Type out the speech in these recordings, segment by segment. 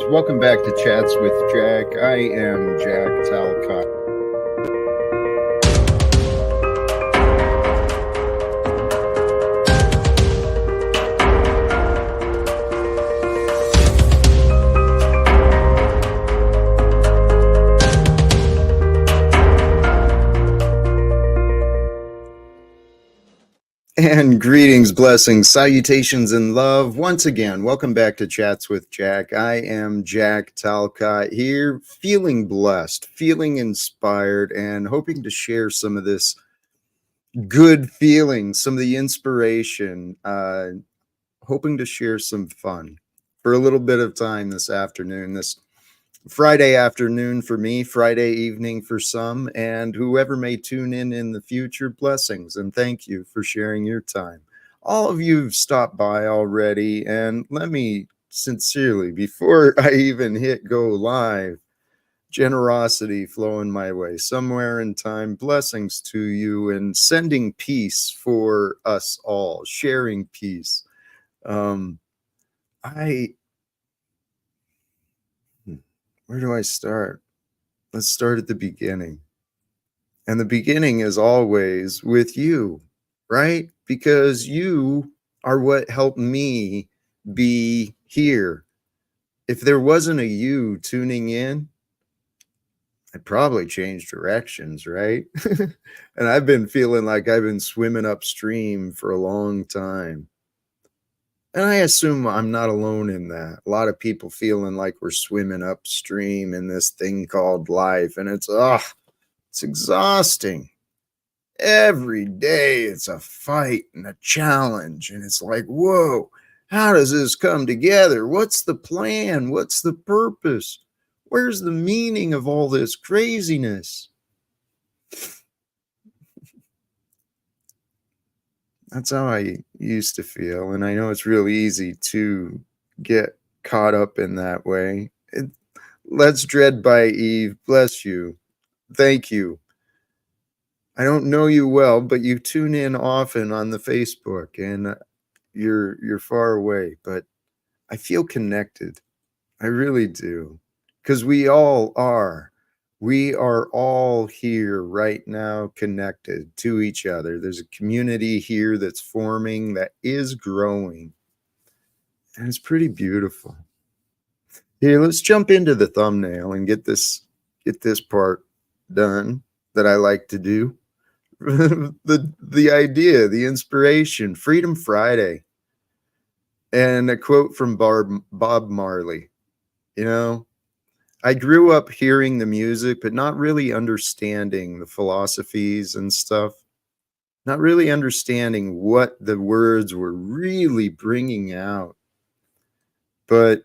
Welcome back to Chats with Jack. I am Jack Talcott. And greetings, blessings, salutations, and love. Once again, welcome back to Chats with Jack. I am Jack Talcott here, feeling blessed, feeling inspired, and hoping to share some of this good feeling, some of the inspiration, hoping to share some fun for a little bit of time this afternoon, this Friday afternoon for me, Friday evening for some, and whoever may tune in the future, blessings, and thank you for sharing your time. All of you have stopped by already, and let me sincerely, before I even hit go live, generosity flowing my way somewhere in time, blessings to you, and sending peace for us all, sharing peace. Where do I start? Let's start at the beginning. And the beginning is always with you, right? Because you are what helped me be here. If there wasn't a you tuning in, I'd probably change directions, right? And I've been feeling like I've been swimming upstream for a long time. And I assume I'm not alone in that. A lot of people feeling like we're swimming upstream in this thing called life. And it's exhausting. Every day it's a fight and a challenge. And it's like, whoa, how does this come together? What's the plan? What's the purpose? Where's the meaning of all this craziness? That's how I used to feel. And I know it's real easy to get caught up in that way. Let's dread by Eve. Bless you. Thank you. I don't know you well, but you tune in often on the Facebook, and you're far away, but I feel connected. I really do. Because we all are. We are all here right now connected to each other. There's a community here that's forming, that is growing. And it's pretty beautiful. Here, let's jump into the thumbnail and get this part done that I like to do. the idea, the inspiration, Freedom Friday. And a quote from Bob Marley. You know, I grew up hearing the music, but not really understanding the philosophies and stuff. Not really understanding what the words were really bringing out. But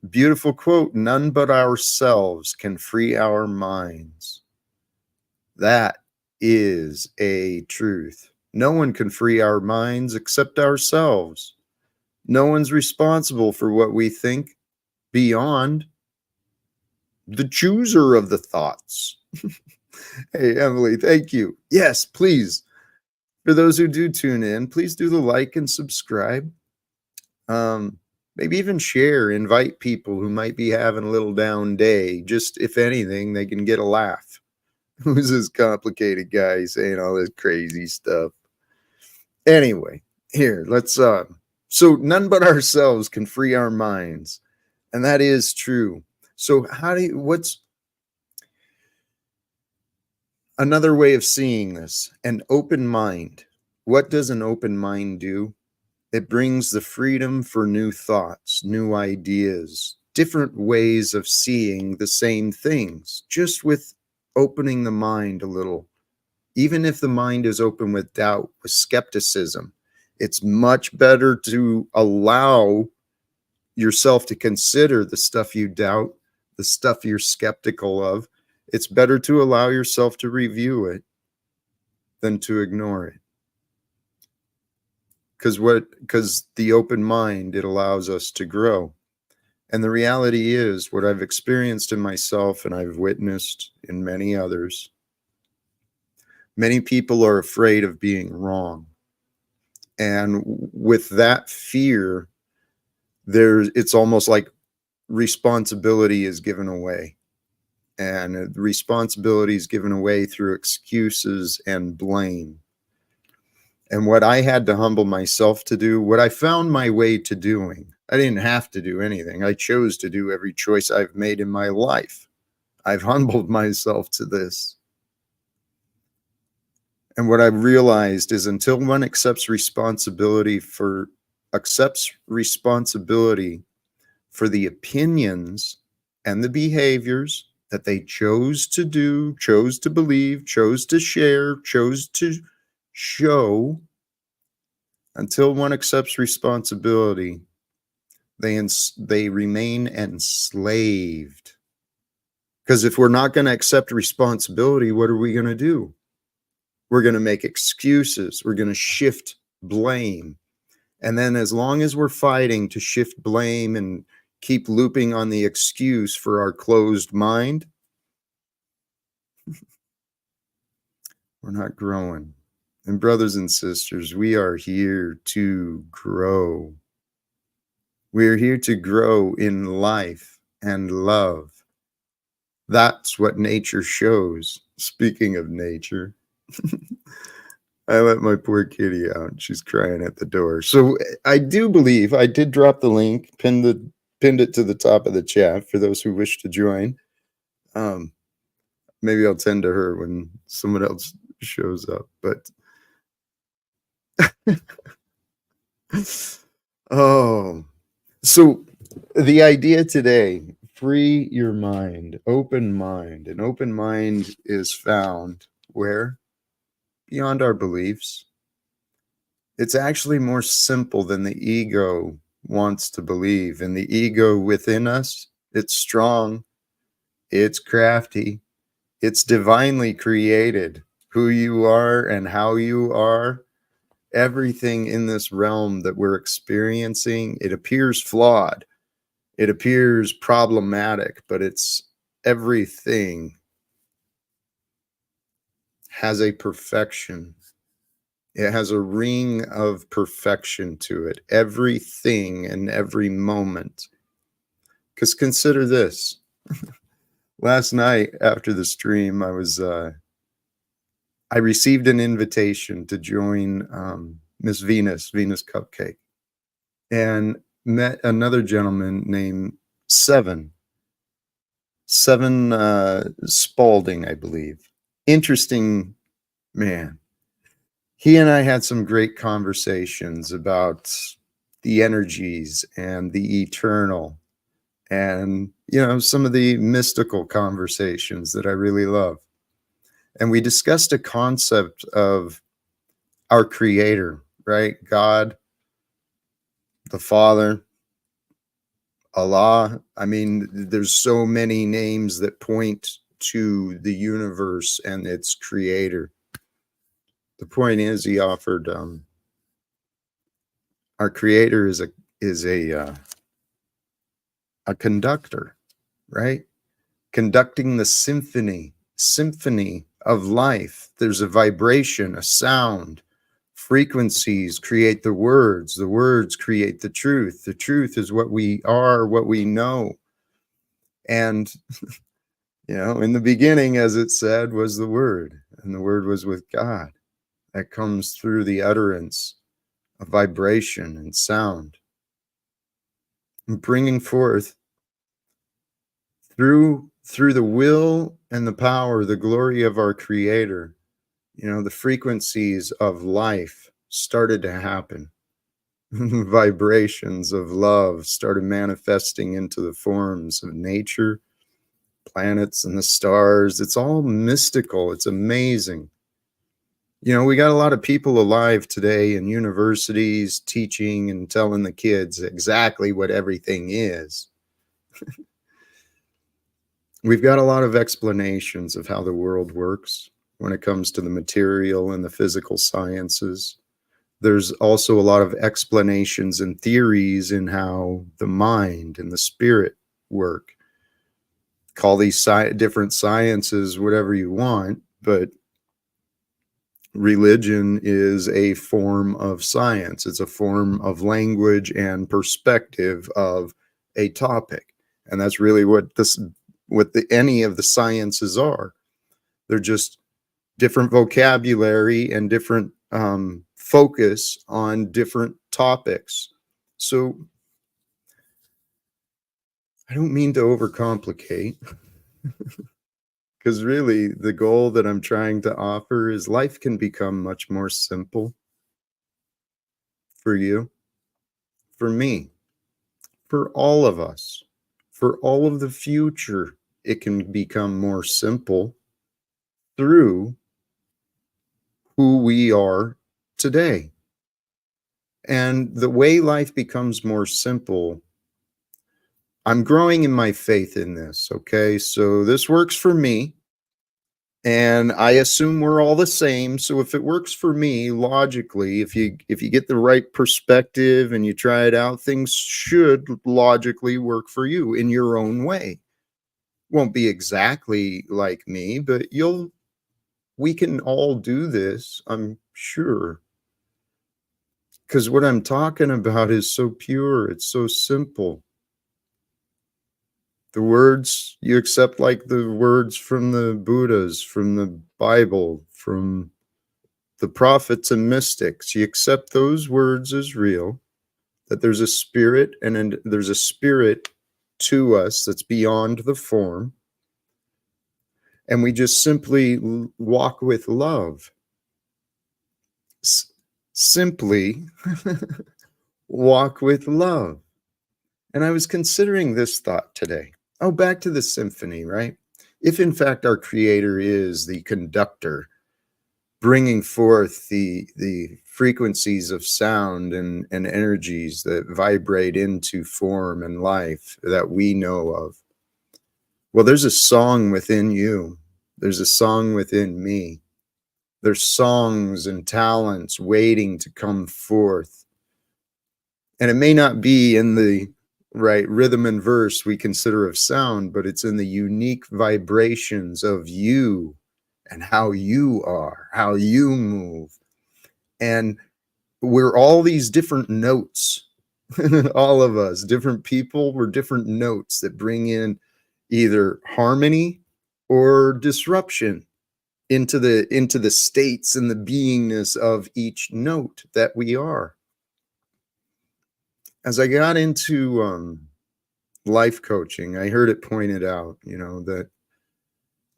beautiful quote, none but ourselves can free our minds. That is a truth. No one can free our minds except ourselves. No one's responsible for what we think beyond the chooser of the thoughts. Hey, Emily, thank you. Yes, please. For those who do tune in, please do the like and subscribe. Maybe even share, invite people who might be having a little down day. Just, if anything, they can get a laugh. Who's this complicated guy saying all this crazy stuff? Anyway, here, let's, so none but ourselves can free our minds. And that is true. So what's another way of seeing this? An open mind. What does an open mind do? It brings the freedom for new thoughts, new ideas, different ways of seeing the same things, just with opening the mind a little. Even if the mind is open with doubt, with skepticism, it's much better to allow yourself to consider the stuff you doubt, the stuff you're skeptical of. It's better to allow yourself to review it than to ignore it. Because the open mind, it allows us to grow. And the reality is, what I've experienced in myself and I've witnessed in many others, many people are afraid of being wrong. And with that fear, it's almost like responsibility is given away. And responsibility is given away through excuses and blame. And what I had to humble myself to do, what I found my way to doing, I didn't have to do anything. I chose to do every choice I've made in my life. I've humbled myself to this. And what I've realized is until one accepts responsibility for the opinions and the behaviors that they chose to do, chose to believe, chose to share, chose to show, until one accepts responsibility, they remain enslaved. Because if we're not going to accept responsibility, what are we going to do? We're going to make excuses. We're going to shift blame. And then as long as we're fighting to shift blame and keep looping on the excuse for our closed mind, we're not growing. And brothers and sisters, we are here to grow. We're here to grow in life and love. That's what nature shows. Speaking of nature, I let my poor kitty out. She's crying at the door. So I do believe I did drop the link, pinned it to the top of the chat for those who wish to join. Maybe I'll tend to her when someone else shows up. But oh, so the idea today, free your mind, open mind. An open mind is found where? Beyond our beliefs. It's actually more simple than the ego wants to believe. And the ego within us, it's strong, it's crafty, it's divinely created. Who you are and how you are, everything in this realm that we're experiencing, it appears flawed. It appears problematic, but it's everything has a perfection. It has a ring of perfection to it. Everything and every moment. Because consider this. Last night after the stream, I received an invitation to join Miss Venus Cupcake, and met another gentleman named Seven Spalding, I believe. Interesting man. He and I had some great conversations about the energies and the eternal, and some of the mystical conversations that I really love. And we discussed a concept of our creator, right? God, the Father, Allah. I mean, there's so many names that point to the universe and its creator. The point is, he offered our creator is a conductor, right? Conducting the symphony of life. There's a vibration, a sound. Frequencies create the words create the truth is what we are, what we know. And in the beginning, as it said, was the Word, and the Word was with God. That comes through the utterance of vibration and sound, and bringing forth through the will and the power, the glory of our creator. The frequencies of life started to happen. Vibrations of love started manifesting into the forms of nature, planets, and the stars. It's all mystical. It's amazing. We got a lot of people alive today in universities teaching and telling the kids exactly what everything is. We've got a lot of explanations of how the world works when it comes to the material and the physical sciences. There's also a lot of explanations and theories in how the mind and the spirit work. Call these different sciences whatever you want, but religion is a form of science. It's a form of language and perspective of a topic. And that's really what any of the sciences are. They're just different vocabulary and different focus on different topics. So I don't mean to overcomplicate, because really the goal that I'm trying to offer is life can become much more simple for you, for me, for all of us, for all of the future. It can become more simple through who we are today. And the way life becomes more simple, I'm growing in my faith in this. Okay. So this works for me. And I assume we're all the same. So if it works for me, logically, if you get the right perspective and you try it out, things should logically work for you in your own way. Won't be exactly like me, but we can all do this, I'm sure. Because what I'm talking about is so pure, it's so simple. The words you accept, like the words from the Buddhas, from the Bible, from the prophets and mystics, you accept those words as real, that there's a spirit, and there's a spirit to us that's beyond the form. And we just simply walk with love. Simply walk with love. And I was considering this thought today. Oh, back to the symphony, right? If in fact our creator is the conductor, bringing forth the frequencies of sound and energies that vibrate into form and life that we know of. Well, there's a song within you. There's a song within me. There's songs and talents waiting to come forth. And it may not be in the right rhythm and verse we consider of sound, but it's in the unique vibrations of you and how you are, how you move. And we're all these different notes, all of us, different people, we're different notes that bring in either harmony or disruption into the states and the beingness of each note that we are. As I got into life coaching, I heard it pointed out, that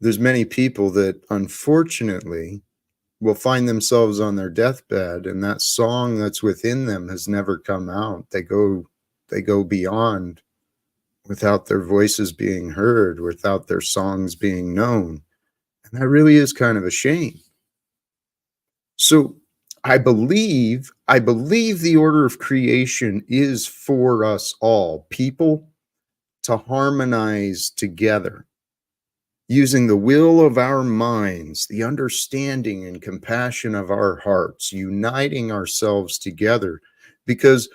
there's many people that unfortunately will find themselves on their deathbed, and that song that's within them has never come out. They go beyond without their voices being heard, without their songs being known. And that really is kind of a shame. So I believe the order of creation is for us all, people, to harmonize together using the will of our minds, the understanding and compassion of our hearts, uniting ourselves together, because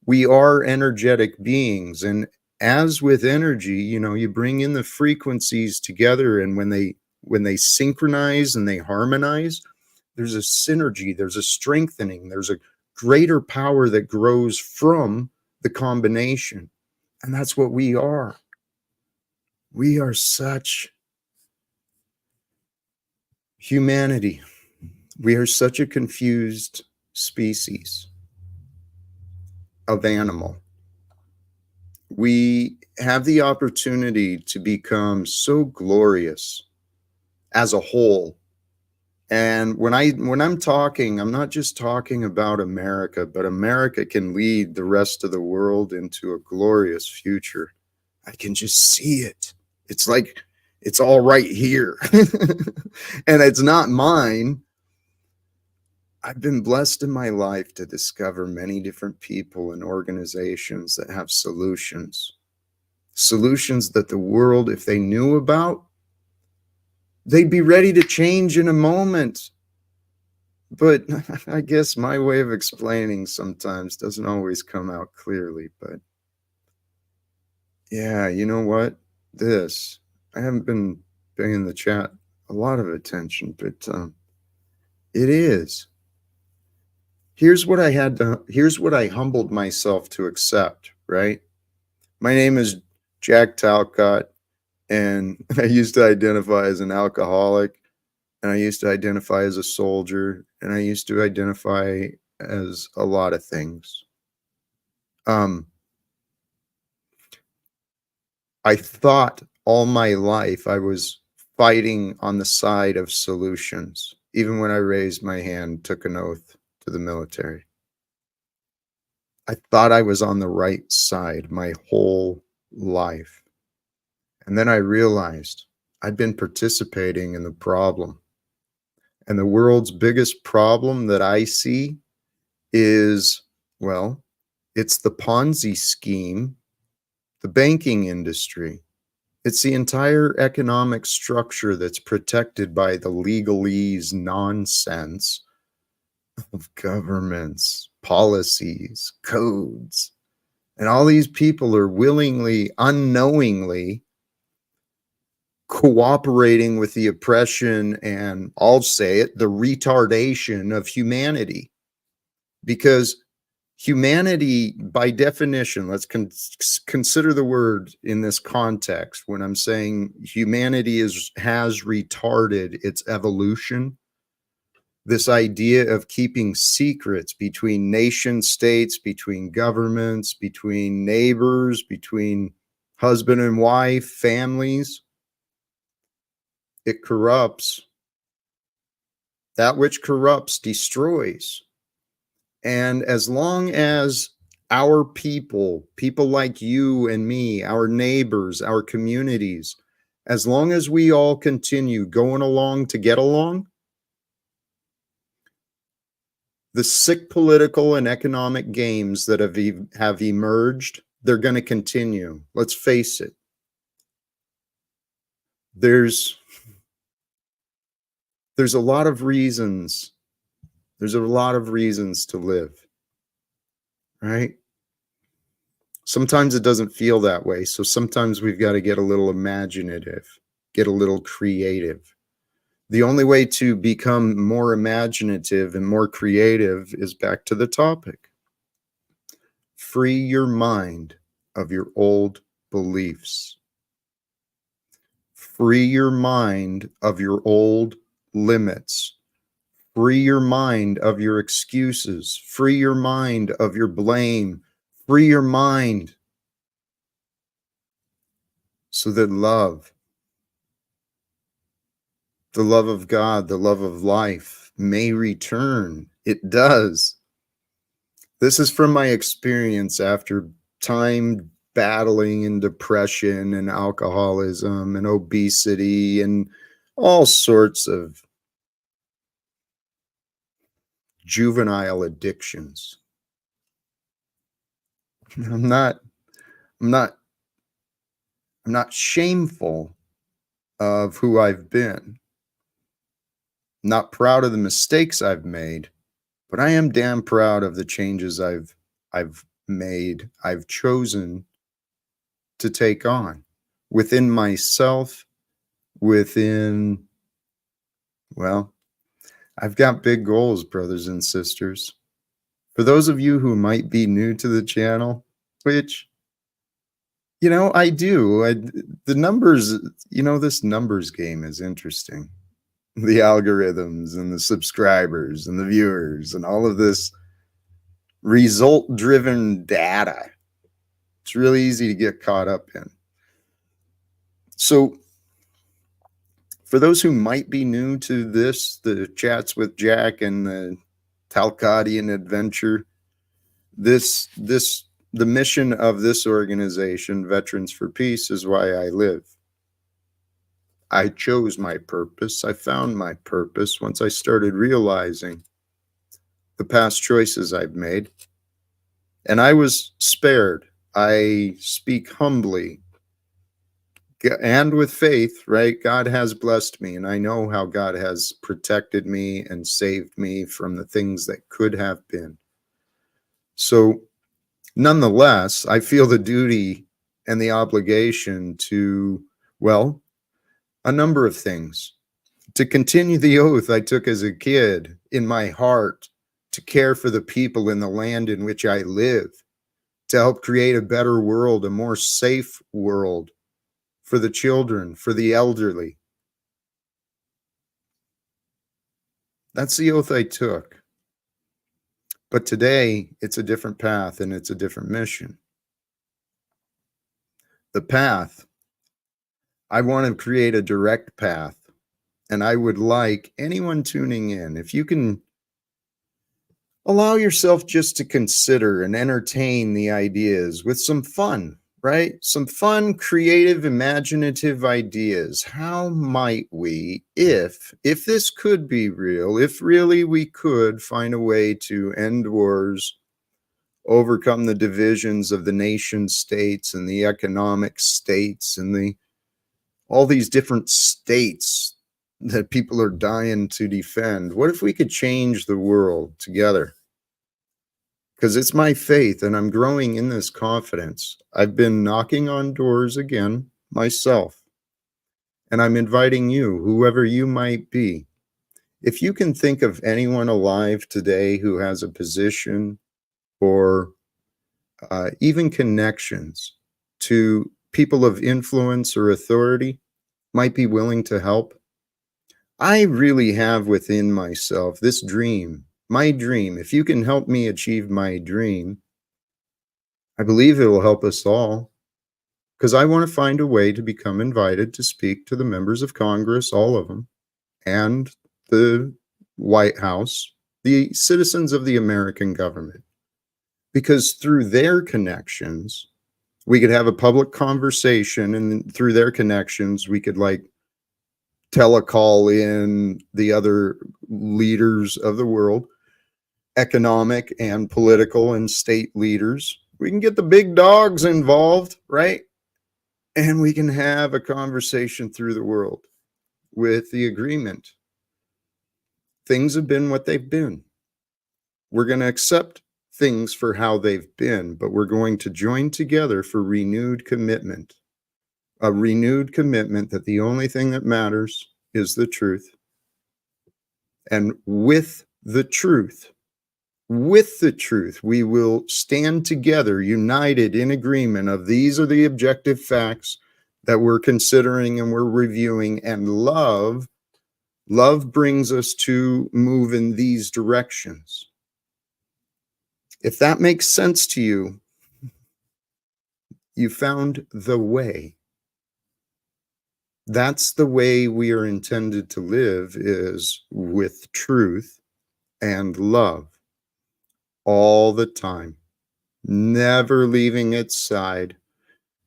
we are energetic beings. And as with energy, you bring in the frequencies together, and when they synchronize and they harmonize, there's a synergy, there's a strengthening, there's a greater power that grows from the combination. And that's what we are. We are such humanity. We are such a confused species of animal. We have the opportunity to become so glorious as a whole. And when I'm talking, I'm not just talking about America, but America can lead the rest of the world into a glorious future. I can just see it. It's like it's all right here. And it's not mine. I've been blessed in my life to discover many different people and organizations that have solutions that the world, if they knew about, they'd be ready to change in a moment. But I guess my way of explaining sometimes doesn't always come out clearly. But yeah, you know what? I haven't been paying the chat a lot of attention, but it is. Here's what I humbled myself to accept, right? My name is Jack Talcott, and I used to identify as an alcoholic, and I used to identify as a soldier, and I used to identify as a lot of things. Um, I thought all my life I was fighting on the side of solutions, even when I raised my hand, took an oath to the military. I thought I was on the right side my whole life. And then I realized I'd been participating in the problem. And the world's biggest problem that I see is, well, it's the Ponzi scheme, the banking industry. It's the entire economic structure that's protected by the legalese nonsense of governments, policies, codes. And all these people are willingly, unknowingly cooperating with the oppression and, I'll say it, the retardation of humanity. Because humanity, by definition, let's consider the word in this context. When I'm saying humanity has retarded its evolution, this idea of keeping secrets between nation states, between governments, between neighbors, between husband and wife, families, it corrupts. That which corrupts destroys. And as long as our people like you and me, our neighbors, our communities, as long as we all continue going along to get along, the sick political and economic games that have emerged, they're going to continue. Let's face it. There's a lot of reasons. There's a lot of reasons to live, right? Sometimes it doesn't feel that way. So sometimes we've got to get a little imaginative, get a little creative. The only way to become more imaginative and more creative is back to the topic. Free your mind of your old beliefs. Free your mind of your old limits. Free your mind of your excuses. Free your mind of your blame. Free your mind so that love, the love of God, the love of life may return. It does. This is from my experience after time battling in depression and alcoholism and obesity and all sorts of juvenile addictions. I'm not shameful of who I've been. Not proud of the mistakes I've made, but I am damn proud of the changes I've made, I've chosen to take on within myself, within, well, I've got big goals, brothers and sisters. For those of you who might be new to the channel, which, I do, the numbers, this numbers game is interesting. The algorithms and the subscribers and the viewers and all of this result-driven data. It's really easy to get caught up in. So for those who might be new to this, the Chats with Jack and the Talcottian adventure, the mission of this organization, Veterans for Peace, is why I live. I chose my purpose. I found my purpose once I started realizing the past choices I've made. And I was spared. I speak humbly and with faith, right? God has blessed me, and I know how God has protected me and saved me from the things that could have been. So nonetheless, I feel the duty and the obligation to, well, a number of things. To continue the oath I took as a kid in my heart to care for the people in the land in which I live, to help create a better world, a more safe world for the children, for the elderly. That's the oath I took. But today, it's a different path and it's a different mission. The path, I want to create a direct path. And I would like anyone tuning in, if you can allow yourself just to consider and entertain the ideas with some fun, right? Some fun, creative, imaginative ideas. How might we, if this could be real, if really we could find a way to end wars, overcome the divisions of the nation states and the economic states and all these different states that people are dying to defend. What if we could change the world together? Because it's my faith and I'm growing in this confidence. I've been knocking on doors again myself, and I'm inviting you, whoever you might be. If you can think of anyone alive today who has a position or even connections to people of influence or authority, might be willing to help. I really have within myself this dream, my dream. If you can help me achieve my dream, I believe it will help us all, because I want to find a way to become invited to speak to the members of Congress, all of them, and the White House, the citizens of the American government, because through their connections, we could have a public conversation, and through their connections, we could like telecall in the other leaders of the world, economic and political and state leaders. We can get the big dogs involved, right? And we can have a conversation through the world with the agreement. Things have been what they've been. We're going to accept things for how they've been, but we're going to join together for renewed commitment. A renewed commitment that the only thing that matters is the truth. And with the truth, we will stand together, united in agreement of these are the objective facts that we're considering and we're reviewing. And love brings us to move in these directions. If that makes sense to you, you found the way. That's the way we are intended to live, is with truth and love all the time, never leaving its side,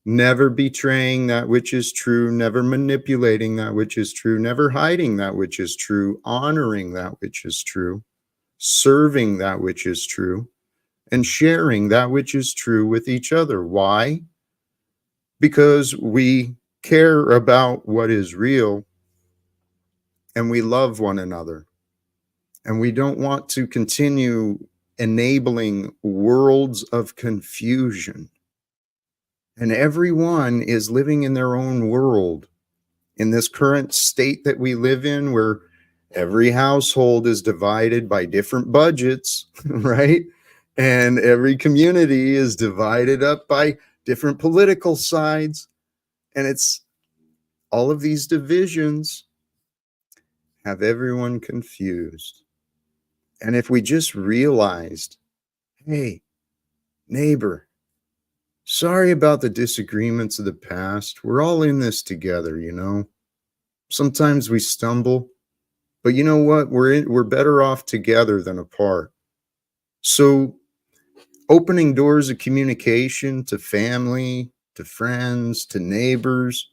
never betraying that which is true, never manipulating that which is true, never hiding that which is true, honoring that which is true, serving that which is true, and sharing that which is true with each other. Why? Because we care about what is real and we love one another. And we don't want to continue enabling worlds of confusion. And everyone is living in their own world in this current state that we live in, where every household is divided by different budgets, right? And every community is divided up by different political sides. And it's all of these divisions have everyone confused. And if we just realized, hey, neighbor, sorry about the disagreements of the past. We're all in this together, you know. Sometimes we stumble, but you know what? We're better off together than apart. So opening doors of communication to family, to friends, to neighbors,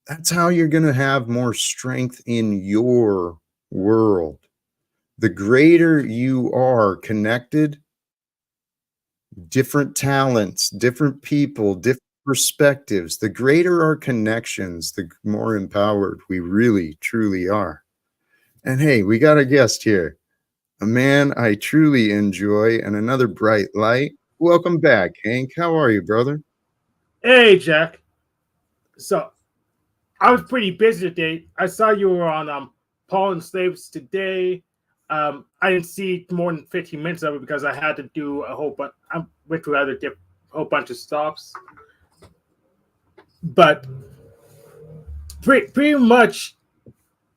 that's how you're going to have more strength in your world. The greater you are connected, different talents, different people, different perspectives, the greater our connections, the more empowered we really, truly are. And hey, we got a guest here, a man I truly enjoy and another bright light. Welcome back, Hank. How are you, brother? Hey, Jack. So I was pretty busy today. I saw you were on Paul and Slaves today. I didn't see more than 15 minutes of it because I had to do a whole bunch. I went to whole bunch of stops, but pretty much,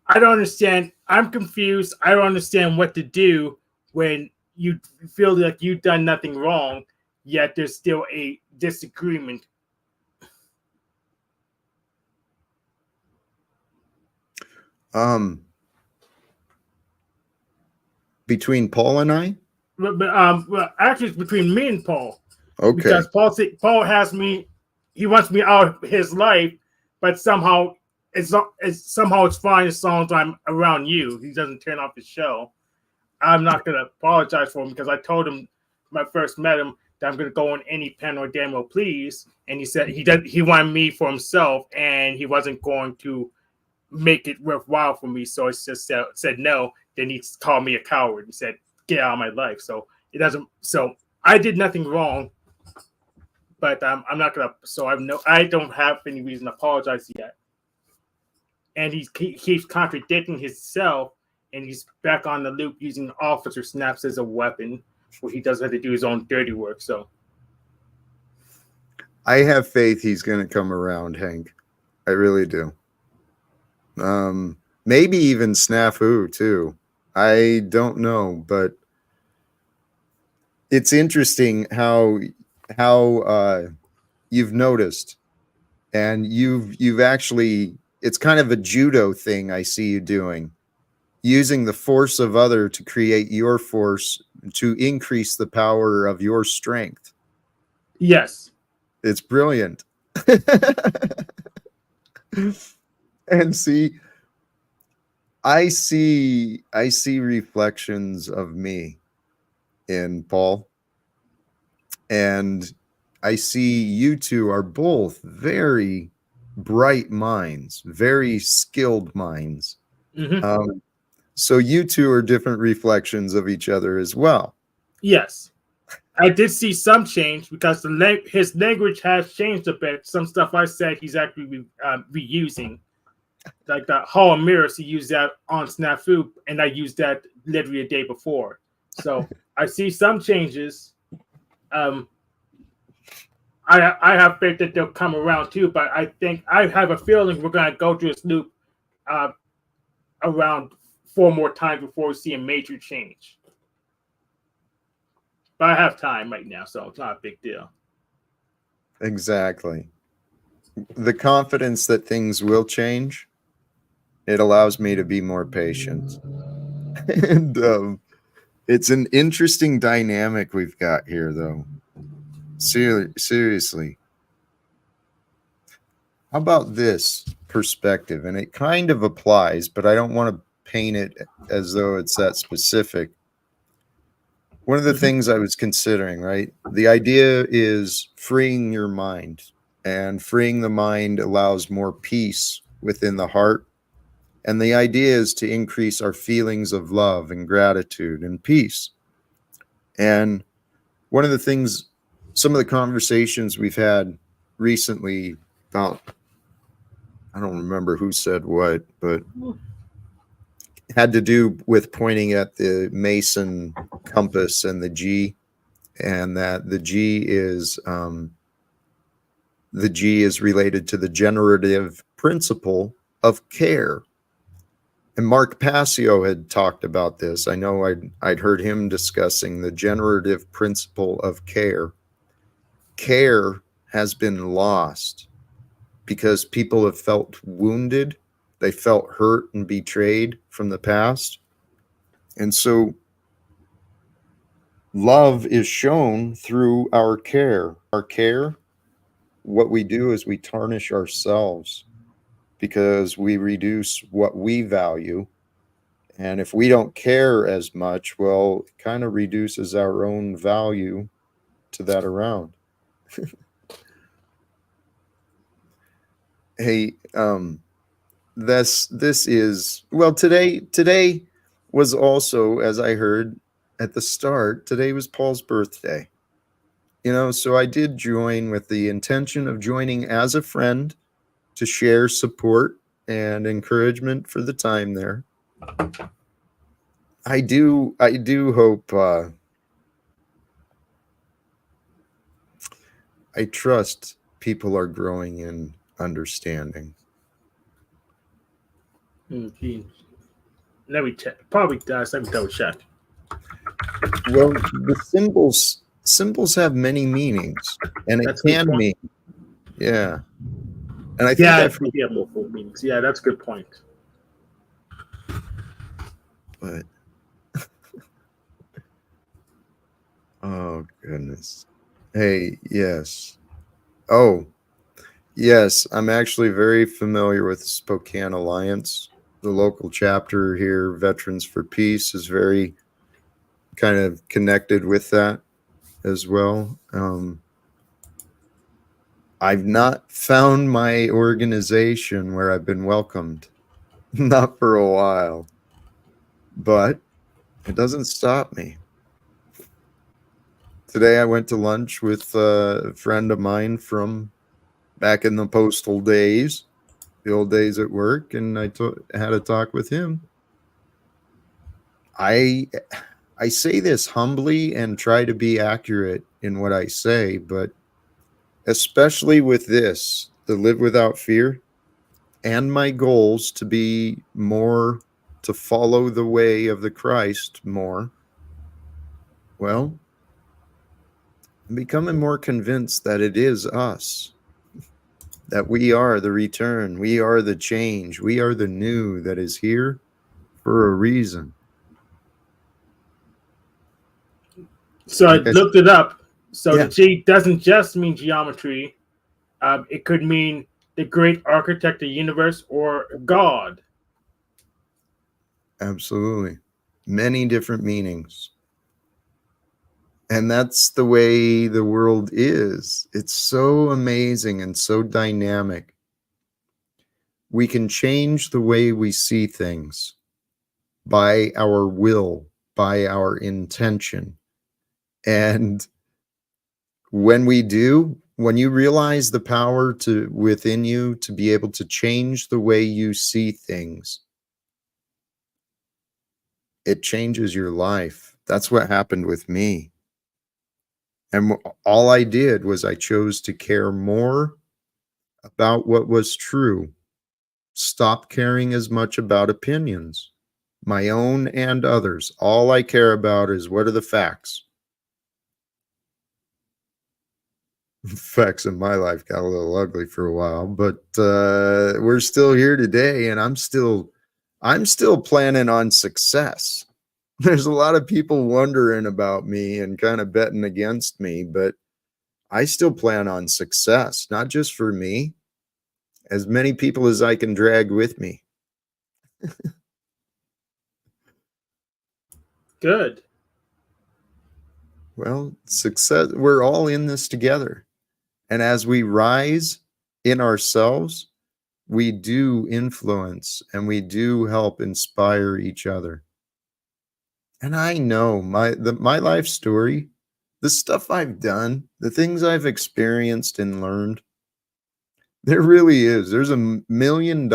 I don't understand. I'm confused. I don't understand what to do when you feel like you've done nothing wrong, yet there's still a disagreement. Between Paul and I? Well, actually, it's between me and Paul. Okay. Because Paul has me. He wants me out of his life, but somehow it's fine as long as I'm around you. He doesn't turn off his show. I'm not gonna apologize for him because I told him when I first met him that I'm gonna go on any pen or demo, please. And he said he wanted me for himself, and he wasn't going to make it worthwhile for me. So I just said no. Then he called me a coward and said, "Get out of my life." So it doesn't. So I did nothing wrong, but I'm not gonna. So I don't have any reason to apologize yet. And he keeps contradicting himself, and he's back on the loop using officer snaps as a weapon, where he doesn't have to do his own dirty work. So I have faith he's going to come around, Hank. I really do. Maybe even snafu too. I don't know, but it's interesting how you've noticed, and you've actually, it's kind of a judo thing I see you doing, using the force of other to create your force to increase the power of your strength. yes, it's brilliant. And I see reflections of me in Paul, and I see you two are both very bright minds, very skilled minds. mm-hmm. So you two are different reflections of each other as well. Yes. I did see some change because his language has changed a bit. Some stuff I said he's actually reusing. Like the Hall of Mirrors, he used that on Snafu, and I used that literally a day before. So I see some changes. I have faith that they'll come around too, but I have a feeling we're going to go through this loop around 4 more times before we see a major change. But I have time right now, so it's not a big deal. Exactly. The confidence that things will change, it allows me to be more patient. And it's an interesting dynamic we've got here, though. Seriously. How about this perspective? And it kind of applies, but I don't want to paint it as though it's that specific. One of the things I was considering, right? The idea is freeing your mind, and freeing the mind allows more peace within the heart. And the idea is to increase our feelings of love and gratitude and peace. And one of the things, some of the conversations we've had recently about, I don't remember who said what, but had to do with pointing at the Mason compass and the G, and that the G is related to the generative principle of care. And Mark Passio had talked about this. I know I'd heard him discussing the generative principle of care. Care has been lost because people have felt wounded. They felt hurt and betrayed from the past. And so love is shown through our care. Our care, what we do is we tarnish ourselves because we reduce what we value. And if we don't care as much, well, it kind of reduces our own value to that around. Hey, this is, well, today was also, as I heard at the start, today was Paul's birthday. So I did join with the intention of joining as a friend to share support and encouragement for the time there. I do hope, I trust people are growing in understanding. Gee. Let me check. Probably does. Let me double check. Well, the symbols have many meanings, and it That's a good can point. mean, yeah. And I think Yeah, I've heard, yeah, multiple meanings. Yeah, that's a good point. but oh goodness. Hey, yes. Oh, yes, I'm actually very familiar with the Spokane Alliance. The local chapter here, Veterans for Peace, is very kind of connected with that as well. I've not found my organization where I've been welcomed, not for a while, but it doesn't stop me. Today I went to lunch with a friend of mine from back in the postal days, the old days at work, and had a talk with him. I I say this humbly and try to be accurate in what I say, but especially with this, to live without fear and my goals to be more, to follow the way of the Christ more, well, I'm becoming more convinced that it is us, that we are the return, we are the change, we are the new that is here for a reason. So I Like I said, looked it up. So the yeah, G doesn't just mean geometry. It could mean the great architect of the universe or God. absolutely. Many different meanings. And that's the way the world is. It's so amazing and so dynamic. We can change the way we see things by our will, by our intention. And when we do, when you realize the power to within you to be able to change the way you see things, it changes your life. That's what happened with me. And all I did was I chose to care more about what was true, stop caring as much about opinions, my own and others. All I care about is what are the facts. Facts in my life got a little ugly for a while, but we're still here today, and I'm still planning on success. There's a lot of people wondering about me and kind of betting against me, but I still plan on success, not just for me, as many people as I can drag with me. Good. Well, success, we're all in this together. And as we rise in ourselves, we do influence and we do help inspire each other. And I know my life story, the stuff I've done, the things I've experienced and learned, there really is. There's $1 million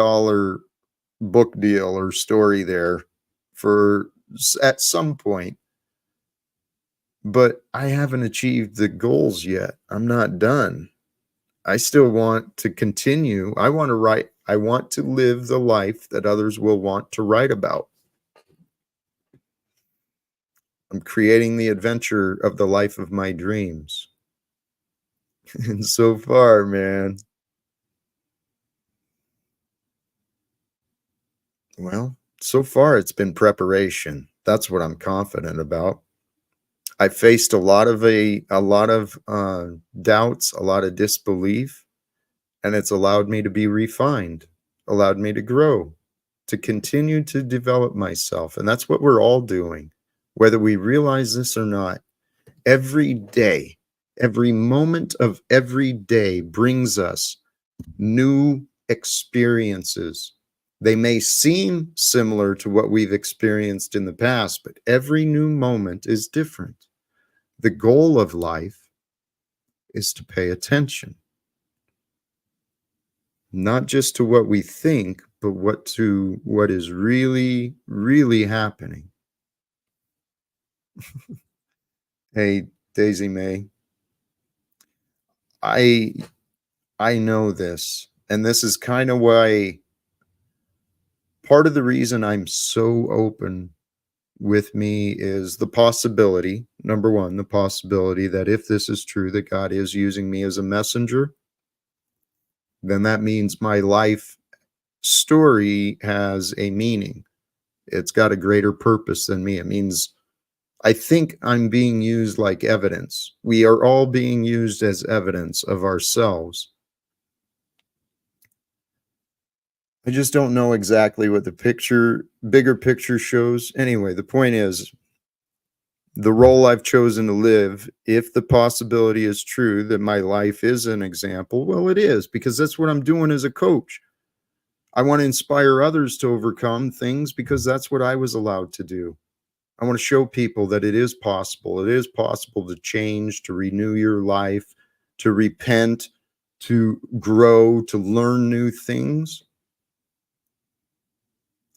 book deal or story there for at some point, but I haven't achieved the goals yet. I'm not done. I still want to continue. I want to write. I want to live the life that others will want to write about. I'm creating the adventure of the life of my dreams. And so far, man, well, so far it's been preparation. That's what I'm confident about. I faced a lot of doubts, a lot of disbelief, and it's allowed me to be refined, allowed me to grow, to continue to develop myself. And that's what we're all doing, whether we realize this or not. Every day, every moment of every day brings us new experiences. They may seem similar to what we've experienced in the past, but every new moment is different. The goal of life is to pay attention, not just to what we think, but what is really, really happening. Hey, Daisy May, I I know this, and this is kind of why part of the reason I'm so open with me is the possibility, number one, the possibility that if this is true, that God is using me as a messenger, then that means my life story has a meaning. It's got a greater purpose than me. It means I think I'm being used like evidence. We are all being used as evidence of ourselves. I just don't know exactly what the bigger picture shows. Anyway, the point is the role I've chosen to live, if the possibility is true that my life is an example, well, it is, because that's what I'm doing as a coach. I want to inspire others to overcome things because that's what I was allowed to do. I want to show people that it is possible. It is possible to change, to renew your life, to repent, to grow, to learn new things.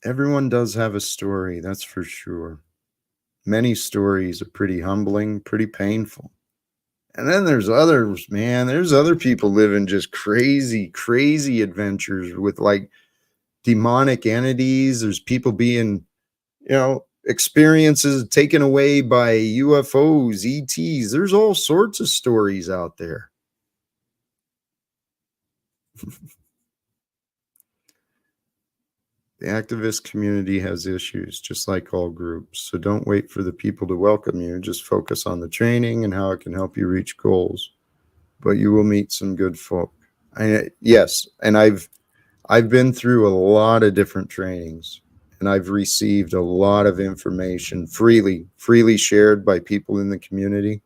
Everyone does have a story, that's for sure. Many stories are pretty humbling, pretty painful. And then there's others, man. There's other people living just crazy, crazy adventures with like demonic entities. There's people being, experiences taken away by UFOs, ETs. There's all sorts of stories out there. The activist community has issues, just like all groups. So don't wait for the people to welcome you. Just focus on the training and how it can help you reach goals. But you will meet some good folk. Yes, and I've been through a lot of different trainings, and I've received a lot of information freely shared by people in the community.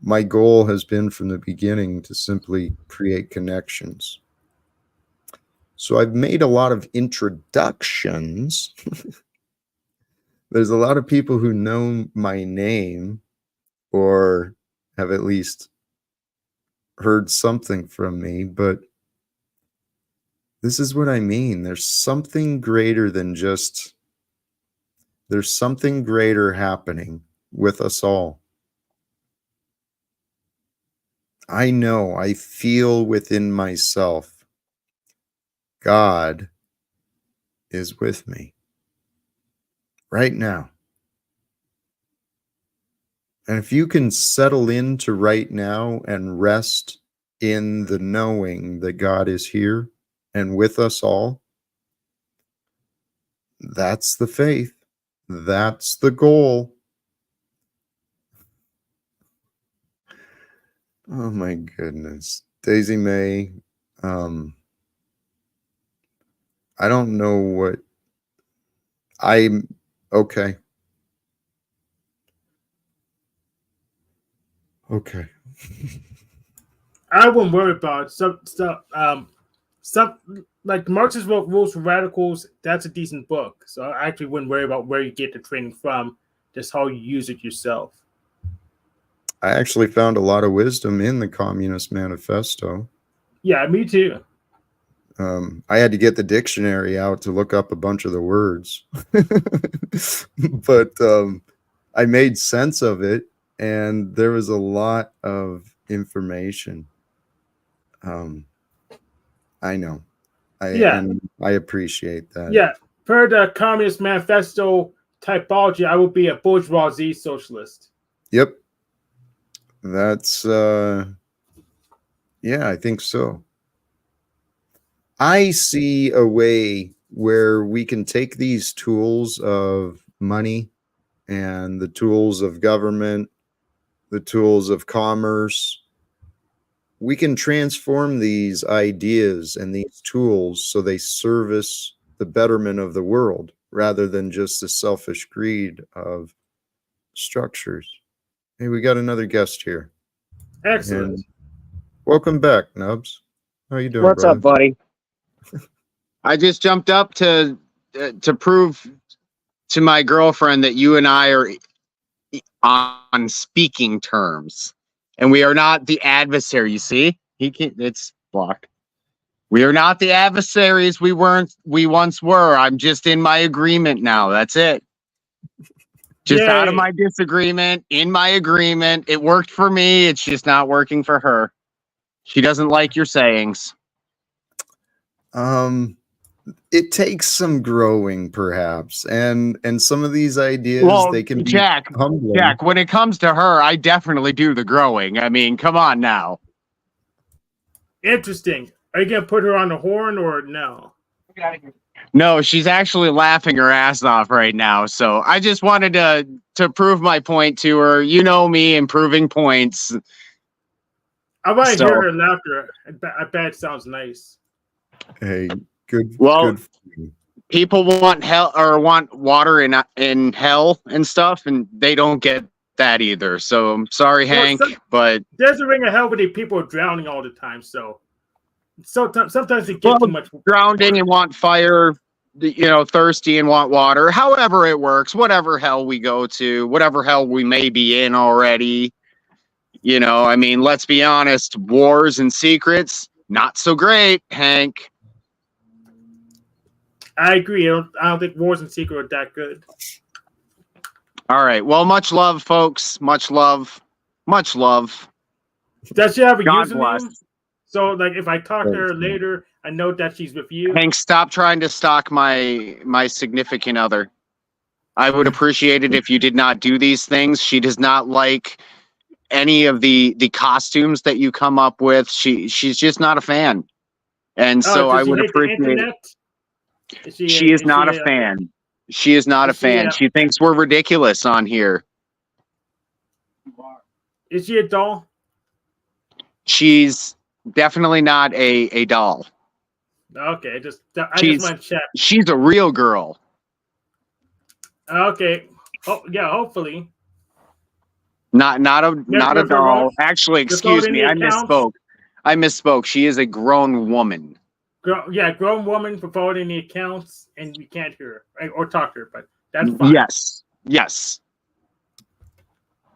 My goal has been from the beginning to simply create connections. So I've made a lot of introductions. There's a lot of people who know my name or have at least heard something from me, but this is what I mean. There's something greater there's something greater happening with us all. I know, I feel within myself, God is with me right now. And if you can settle into right now and rest in the knowing that God is here and with us all, that's the faith. That's the goal. Oh my goodness. Daisy May, I don't know what I'm okay. Okay. I wouldn't worry about it. Some like Marxist Rules for Radicals. That's a decent book, so I actually wouldn't worry about where you get the training from, just how you use it yourself. I actually found a lot of wisdom in the Communist Manifesto. Yeah, me too. I had to get the dictionary out to look up a bunch of the words, but I made sense of it, and there was a lot of information. I know. And I appreciate that. Yeah, per the Communist Manifesto typology, I would be a bourgeoisie socialist. Yep. That's yeah, I think so. I see a way where we can take these tools of money and the tools of government, the tools of commerce. We can transform these ideas and these tools so they service the betterment of the world rather than just the selfish greed of structures. Hey, we got another guest here. Excellent. And welcome back, Nubs. How you doing, What's brother? up, buddy? I just jumped up to prove to my girlfriend that you and I are on speaking terms, and we are not the adversary. You see, it's blocked. We are not the adversaries we once were. I'm just in my agreement now. That's it. Just out of Yay. my disagreement, in my agreement. It worked for me. It's just not working for her. She doesn't like your sayings. It takes some growing, perhaps, and some of these ideas Well, they can be Jack, humbling. when it comes to her, I definitely do the growing. I mean, come on now. Interesting. Are you gonna put her on the horn or no? No, she's actually laughing her ass off right now. So I just wanted to prove my point to her. You know me, improving points. I want to So, hear her laughter. I bet it sounds nice. Hey, good. well, Good. For you. people want hell or want water in hell and stuff, and they don't get that either. So I'm sorry, Well, Hank, but there's a ring of hell where people are drowning all the time. So sometimes they get well, too much drowning and want fire, thirsty and want water. However it works, whatever hell we go to, whatever hell we may be in already. I mean, let's be honest, wars and secrets, not so great, Hank. I agree. I don't think Wars and Secret are that good. All right. Well, much love, folks. Much love. Much love. Does she have a God username? bless. So, like, if I talk to her later, I know that she's with you. Hank, stop trying to stalk my significant other. I would appreciate it if you did not do these things. She does not like any of the costumes that you come up with. She's just not a fan. And so I would appreciate it. She is not a fan. She is not a fan. She thinks we're ridiculous on here. Is she a doll? She's definitely not a doll. Okay, I just want to check. She's a real girl. Okay. Oh yeah, hopefully. Not a doll. Actually, excuse me, I misspoke. She is a grown woman. Grown woman for forwarding the accounts, and we can't hear her or talk to her, but that's fine. Yes.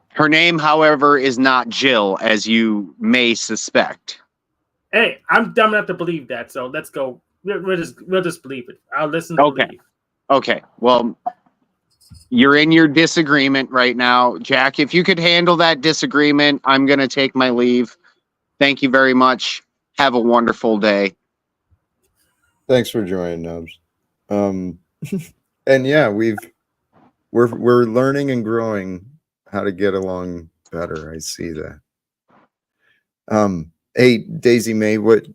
Her name, however, is not Jill, as you may suspect. Hey, I'm dumb enough to believe that, so let's go. We'll just believe it. I'll listen to believe. Okay. Well, you're in your disagreement right now. Jack, if you could handle that disagreement, I'm going to take my leave. Thank you very much. Have a wonderful day. Thanks for joining, Nubs. And yeah, we're learning and growing how to get along better. I see that. Hey, Daisy May, what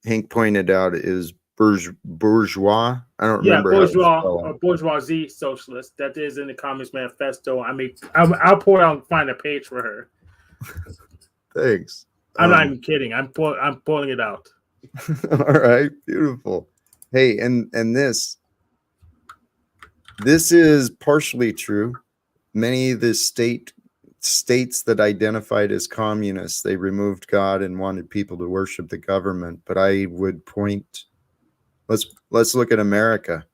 Hank pointed out is bourgeois. I don't remember. Bourgeois or bourgeoisie socialist. That is in the Communist Manifesto. I'll pull out and find a page for her. Thanks. I'm not even kidding. I'm pulling it out. All right, beautiful. Hey, and this is partially true. Many of the states that identified as communists, they removed God and wanted people to worship the government. But I would point, let's look at America.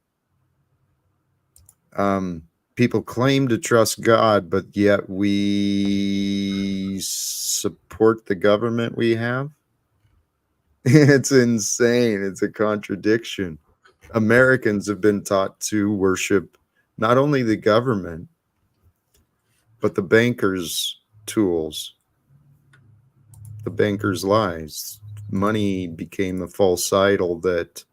People claim to trust God, but yet we support the government we have. It's insane. It's a contradiction. Americans have been taught to worship not only the government, but the bankers' tools, the bankers' lies. Money became a false idol that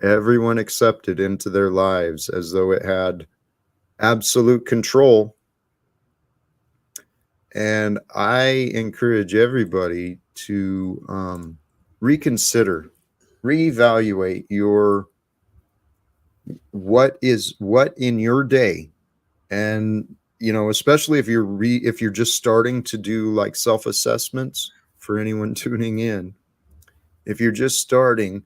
everyone accepted into their lives as though it had absolute control. And I encourage everybody to reconsider, reevaluate what in your day, and especially if you're just starting to do like self-assessments for anyone tuning in. If you're just starting,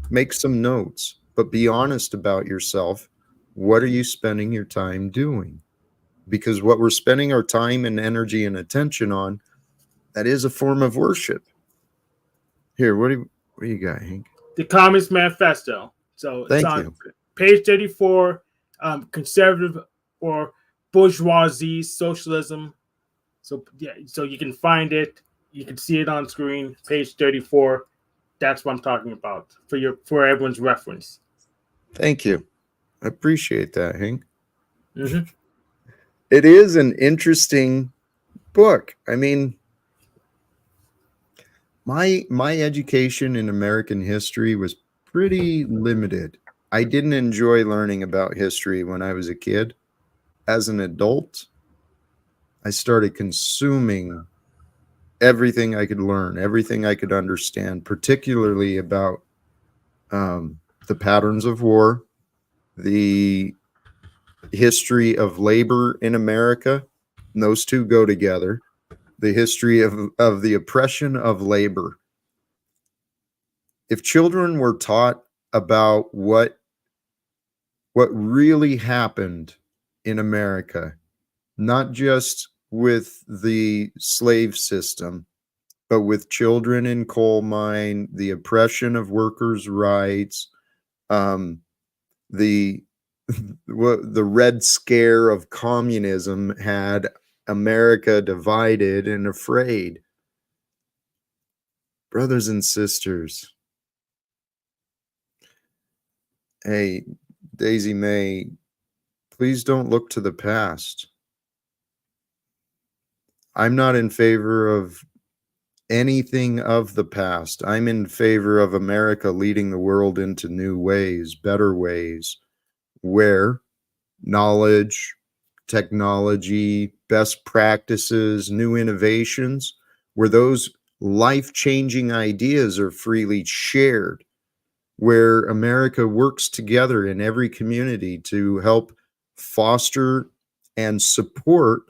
make some notes, but be honest about yourself. What are you spending your time doing? Because what we're spending our time and energy and attention on, that is a form of worship. Here, what do you got, Hank? The Communist Manifesto. So it's on page 34, conservative or bourgeoisie socialism. So yeah, so you can find it. You can see it on screen, page 34. That's what I'm talking about for everyone's reference. Thank you. I appreciate that, Hank. Mm-hmm. It is an interesting book. I mean, my education in American history was pretty limited. I didn't enjoy learning about history when I was a kid. As an adult, I started consuming everything I could learn, everything I could understand, particularly about the patterns of war, the history of labor in America. And those two go together. The history of the oppression of labor. If children were taught about what really happened in America, not just with the slave system, but with children in coal mine, the oppression of workers' rights, the the Red Scare of communism had America divided and afraid. Brothers and sisters, hey, Daisy May, please don't look to the past. I'm not in favor of anything of the past. I'm in favor of America leading the world into new ways, better ways, where knowledge, technology, best practices, new innovations, where those life-changing ideas are freely shared, where America works together in every community to help foster and support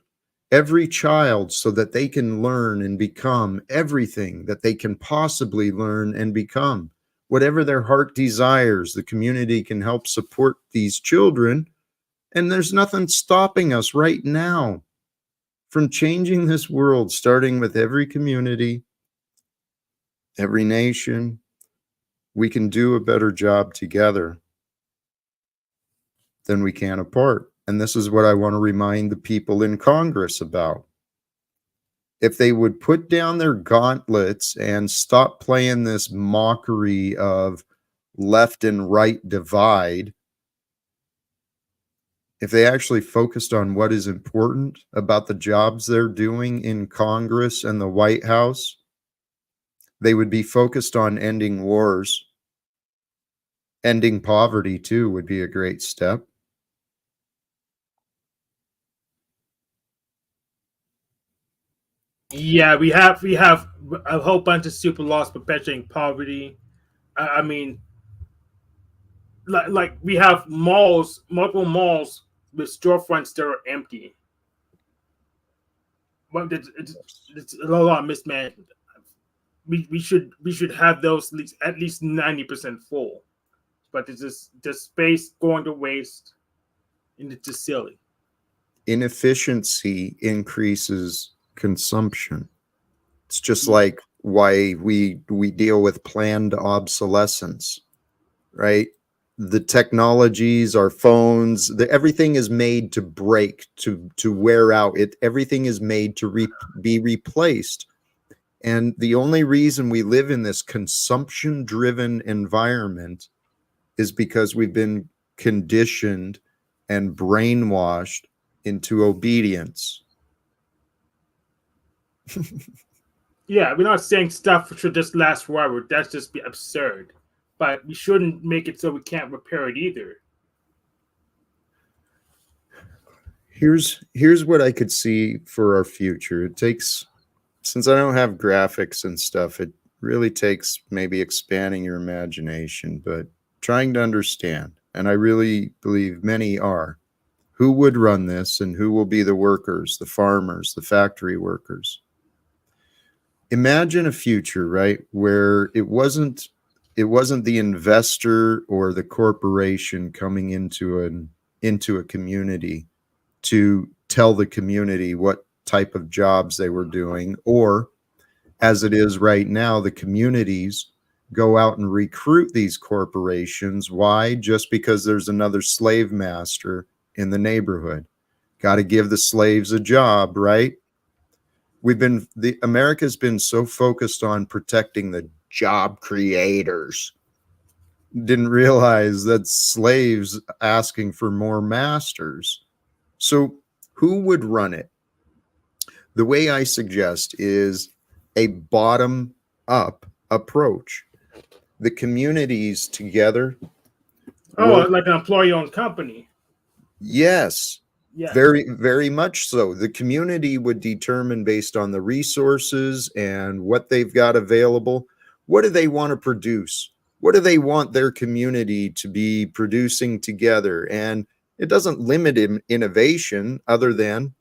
every child so that they can learn and become everything that they can possibly learn and become. Whatever their heart desires, the community can help support these children. And there's nothing stopping us right now from changing this world, starting with every community, every nation. We can do a better job together than we can apart. And this is what I want to remind the people in Congress about. If they would put down their gauntlets and stop playing this mockery of left and right divide, if they actually focused on what is important about the jobs they're doing in Congress and the White House, they would be focused on ending wars. Ending poverty, too, would be a great step. Yeah, we have a whole bunch of super laws perpetuating poverty. I mean, like we have malls, multiple malls with storefronts that are empty. Well, it's a lot of mismanagement. We should have those at least 90% full, but it's just space going to waste, and it's just silly. Inefficiency increases consumption. It's just like why we deal with planned obsolescence, right? The technologies, our phones, everything is made to break, to wear out. Everything is made to be replaced. And the only reason we live in this consumption-driven environment is because we've been conditioned and brainwashed into obedience. Yeah, we're not saying stuff should just last forever. That's just be absurd. But we shouldn't make it so we can't repair it either. Here's what I could see for our future. It takes, since I don't have graphics and stuff, it really takes maybe expanding your imagination, but trying to understand. And I really believe many are. Who would run this and who will be the workers, the farmers, the factory workers? Imagine a future, right, where it wasn't the investor or the corporation coming into a community to tell the community what type of jobs they were doing, or as it is right now, the communities go out and recruit these corporations. Why? Just because there's another slave master in the neighborhood. Got to give the slaves a job, right? America's been so focused on protecting the job creators, didn't realize that slaves asking for more masters. So who would run it? The way I suggest is a bottom up approach. The communities together Oh, work. like an employee-owned company. Yes, Yeah. very, very much so. The community would determine based on the resources and what they've got available. What do they want to produce? What do they want their community to be producing together? And it doesn't limit innovation other than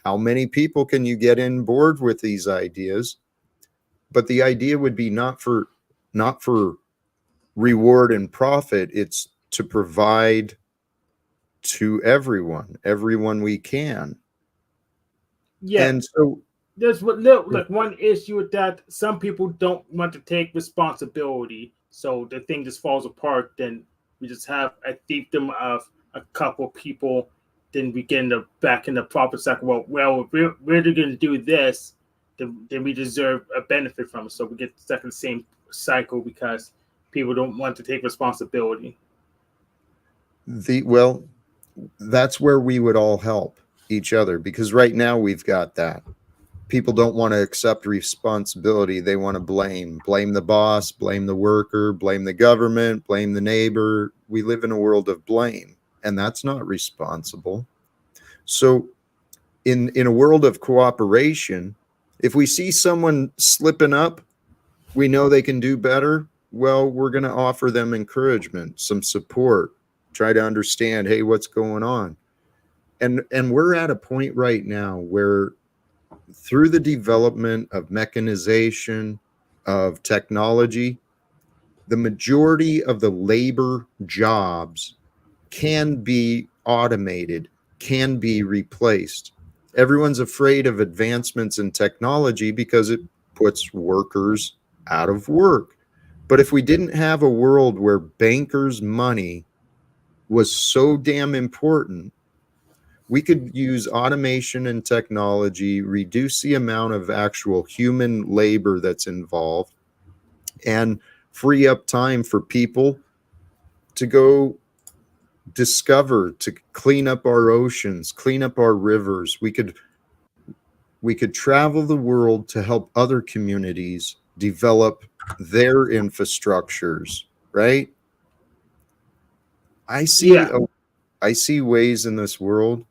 how many people can you get in board with these ideas? But the idea would be not for reward and profit. It's to provide to everyone we can. Yeah. And so There's like one issue with that. Some people don't want to take responsibility, so the thing just falls apart. Then we just have a fiefdom of a couple people. Then we get back in the proper cycle. Well, we're going to do this, then we deserve a benefit from it. So we get stuck in the same cycle because people don't want to take responsibility. well, that's where we would all help each other, because right now we've got that. People don't want to accept responsibility. They want to blame the boss, blame the worker, blame the government, blame the neighbor. We live in a world of blame, and that's not responsible. So in a world of cooperation, if we see someone slipping up, we know they can do better. Well, we're going to offer them encouragement, some support, try to understand, hey, what's going on? And we're at a point right now where through the development of mechanization, of technology, the majority of the labor jobs can be automated, can be replaced. Everyone's afraid of advancements in technology because it puts workers out of work. But if we didn't have a world where bankers' money was so damn important, we could use automation and technology, reduce the amount of actual human labor that's involved, and free up time for people to go discover, to clean up our oceans, clean up our rivers. We could travel the world to help other communities develop their infrastructures, right? I see ways in this world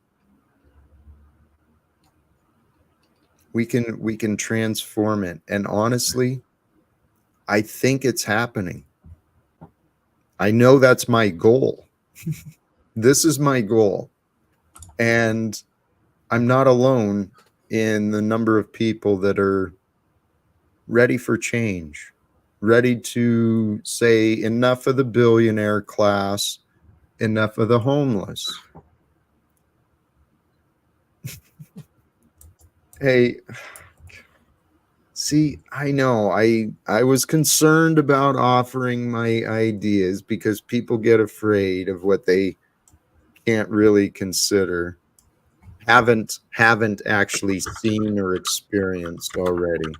we can transform it. And honestly, I think it's happening. I know that's my goal. This is my goal. And I'm not alone in the number of people that are ready for change, ready to say enough of the billionaire class, enough of the homeless. Hey, see, I know I was concerned about offering my ideas because people get afraid of what they can't really consider, haven't actually seen or experienced already.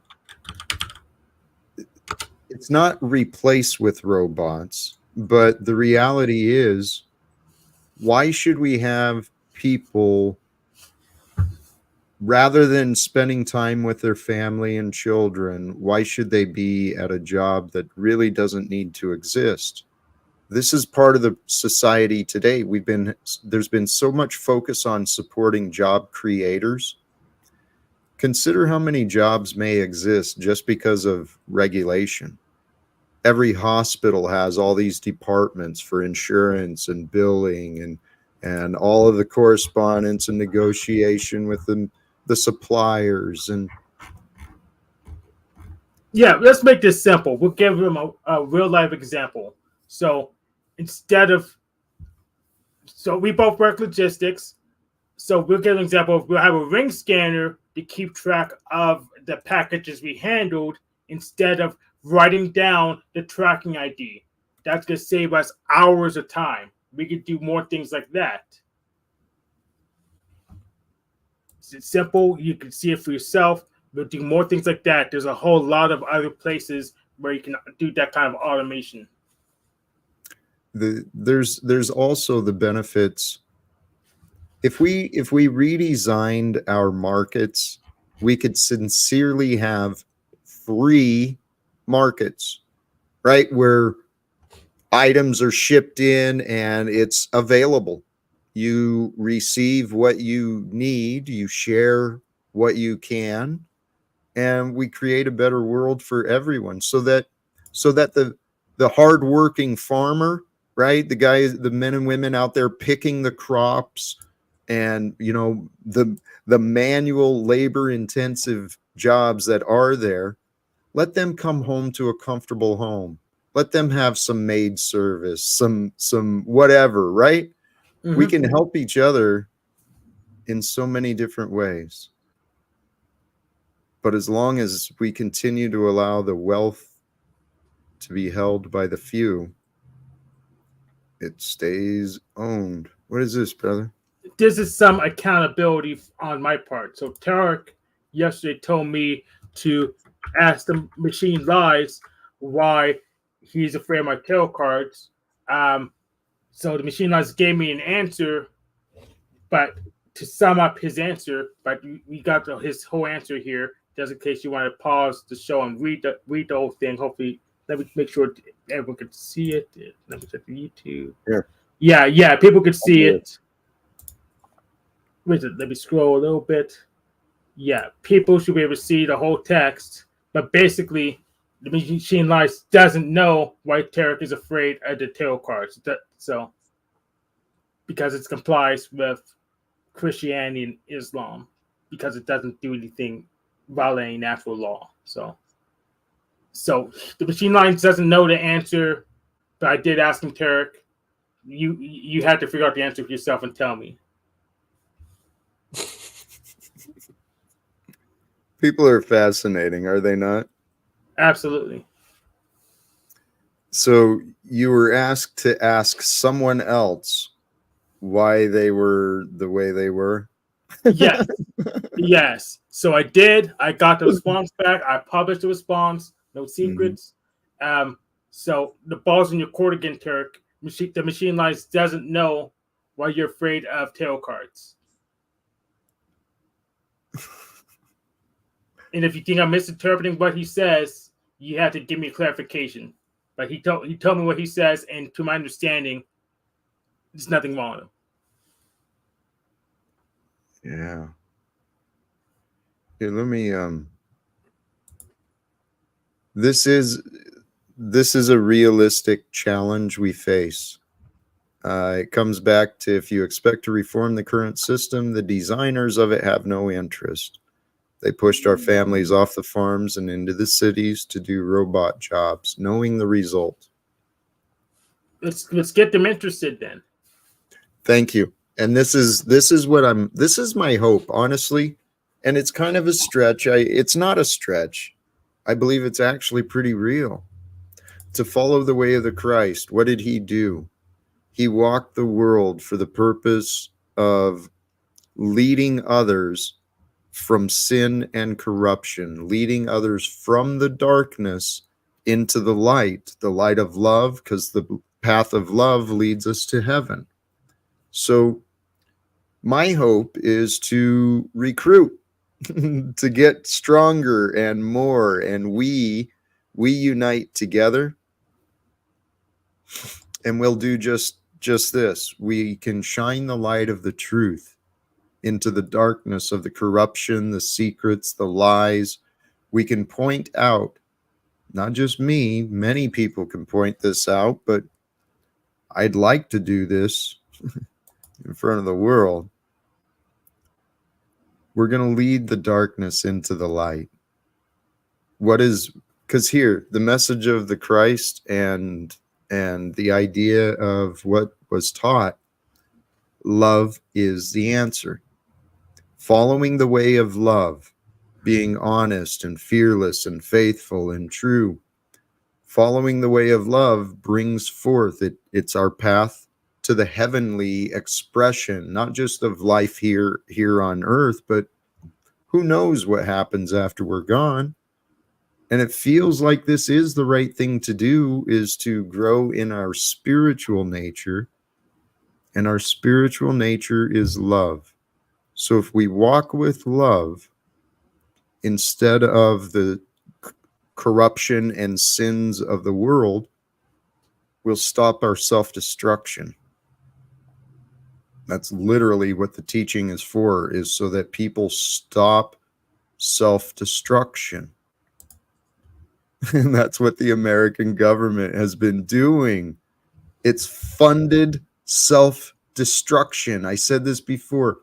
It's not replaced with robots, but the reality is, why should we have people, rather than spending time with their family and children, why should they be at a job that really doesn't need to exist? This is part of the society today. There's been so much focus on supporting job creators. Consider how many jobs may exist just because of regulation. Every hospital has all these departments for insurance and billing and all of the correspondence and negotiation with the suppliers. And Yeah, let's make this simple. We'll give them a real life example. So we both work logistics. So we'll give an example of we'll have a ring scanner to keep track of the packages we handled instead of writing down the tracking ID. That's going to save us hours of time. We could do more things like that. It's simple. You can see it for yourself. We'll do more things like that. There's a whole lot of other places where you can do that kind of automation. there's also the benefits If we redesigned our markets, we could sincerely have free markets, right? Where items are shipped in and it's available. You receive what you need, you share what you can, and we create a better world for everyone so that the hardworking farmer, right? The guys, the men and women out there picking the crops, and the manual labor intensive jobs that are there, let them come home to a comfortable home. Let them have some maid service, some whatever, right? We can help each other in so many different ways. But as long as we continue to allow the wealth to be held by the few, it stays owned. What is this, brother? This is some accountability on my part. So Tarek yesterday told me to ask the machine lies why he's afraid of my tarot cards. So the machine lies gave me an answer, but to sum up his answer, but we got his whole answer here, just in case you want to pause the show and read the whole thing. Hopefully, let me make sure everyone can see it. Let me check the YouTube. Yeah, people could see it. Wait, let me scroll a little bit. Yeah, people should be able to see the whole text, but basically, the machine lies doesn't know why Tarek is afraid of the tarot cards. So, because it complies with Christianity and Islam, because it doesn't do anything violating natural law. So the machine lines doesn't know the answer, but I did ask him, Tarek, you had to figure out the answer for yourself and tell me. People are fascinating, are they not? Absolutely. So you were asked to ask someone else why they were the way they were? Yes. Yes. So I did. I got the response back. I published the response. No secrets. So the ball's in your court again, Tarek. The machine lies doesn't know why you're afraid of tarot cards. And if you think I'm misinterpreting what he says, you have to give me a clarification. But he told me what he says, and to my understanding, there's nothing wrong with him. Yeah. Here, let me this is a realistic challenge we face. It comes back to, if you expect to reform the current system, the designers of it have no interest. They pushed our families off the farms and into the cities to do robot jobs, knowing the result. Let's get them interested then. Thank you. And this is my hope, honestly. And it's kind of a stretch. It's not a stretch. I believe it's actually pretty real. To follow the way of the Christ. What did he do? He walked the world for the purpose of leading others from sin and corruption, leading others from the darkness into the light of love, because the path of love leads us to heaven. So my hope is to recruit, to get stronger and more, and we unite together, and we'll do just this. We can shine the light of the truth into the darkness of the corruption, the secrets, the lies. We can point out, not just me, many people can point this out, but I'd like to do this in front of the world. We're going to lead the darkness into the light. Because here, the message of the Christ and the idea of what was taught, love is the answer. Following the way of love, being honest and fearless and faithful and true. Following the way of love brings forth, it's our path to the heavenly expression, not just of life here on earth, but who knows what happens after we're gone. And it feels like this is the right thing to do, is to grow in our spiritual nature and our spiritual nature is love. So if we walk with love instead of the corruption and sins of the world, we'll stop our self-destruction. That's literally what the teaching is for, is so that people stop self-destruction. And that's what the American government has been doing. It's funded self-destruction. I said this before.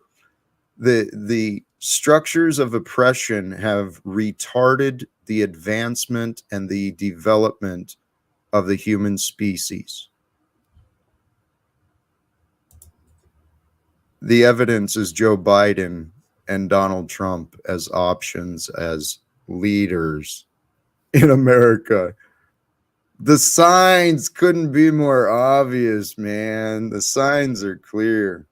The structures of oppression have retarded the advancement and the development of the human species. The evidence is Joe Biden and Donald Trump as options as leaders in America. The signs couldn't be more obvious, man. The signs are clear.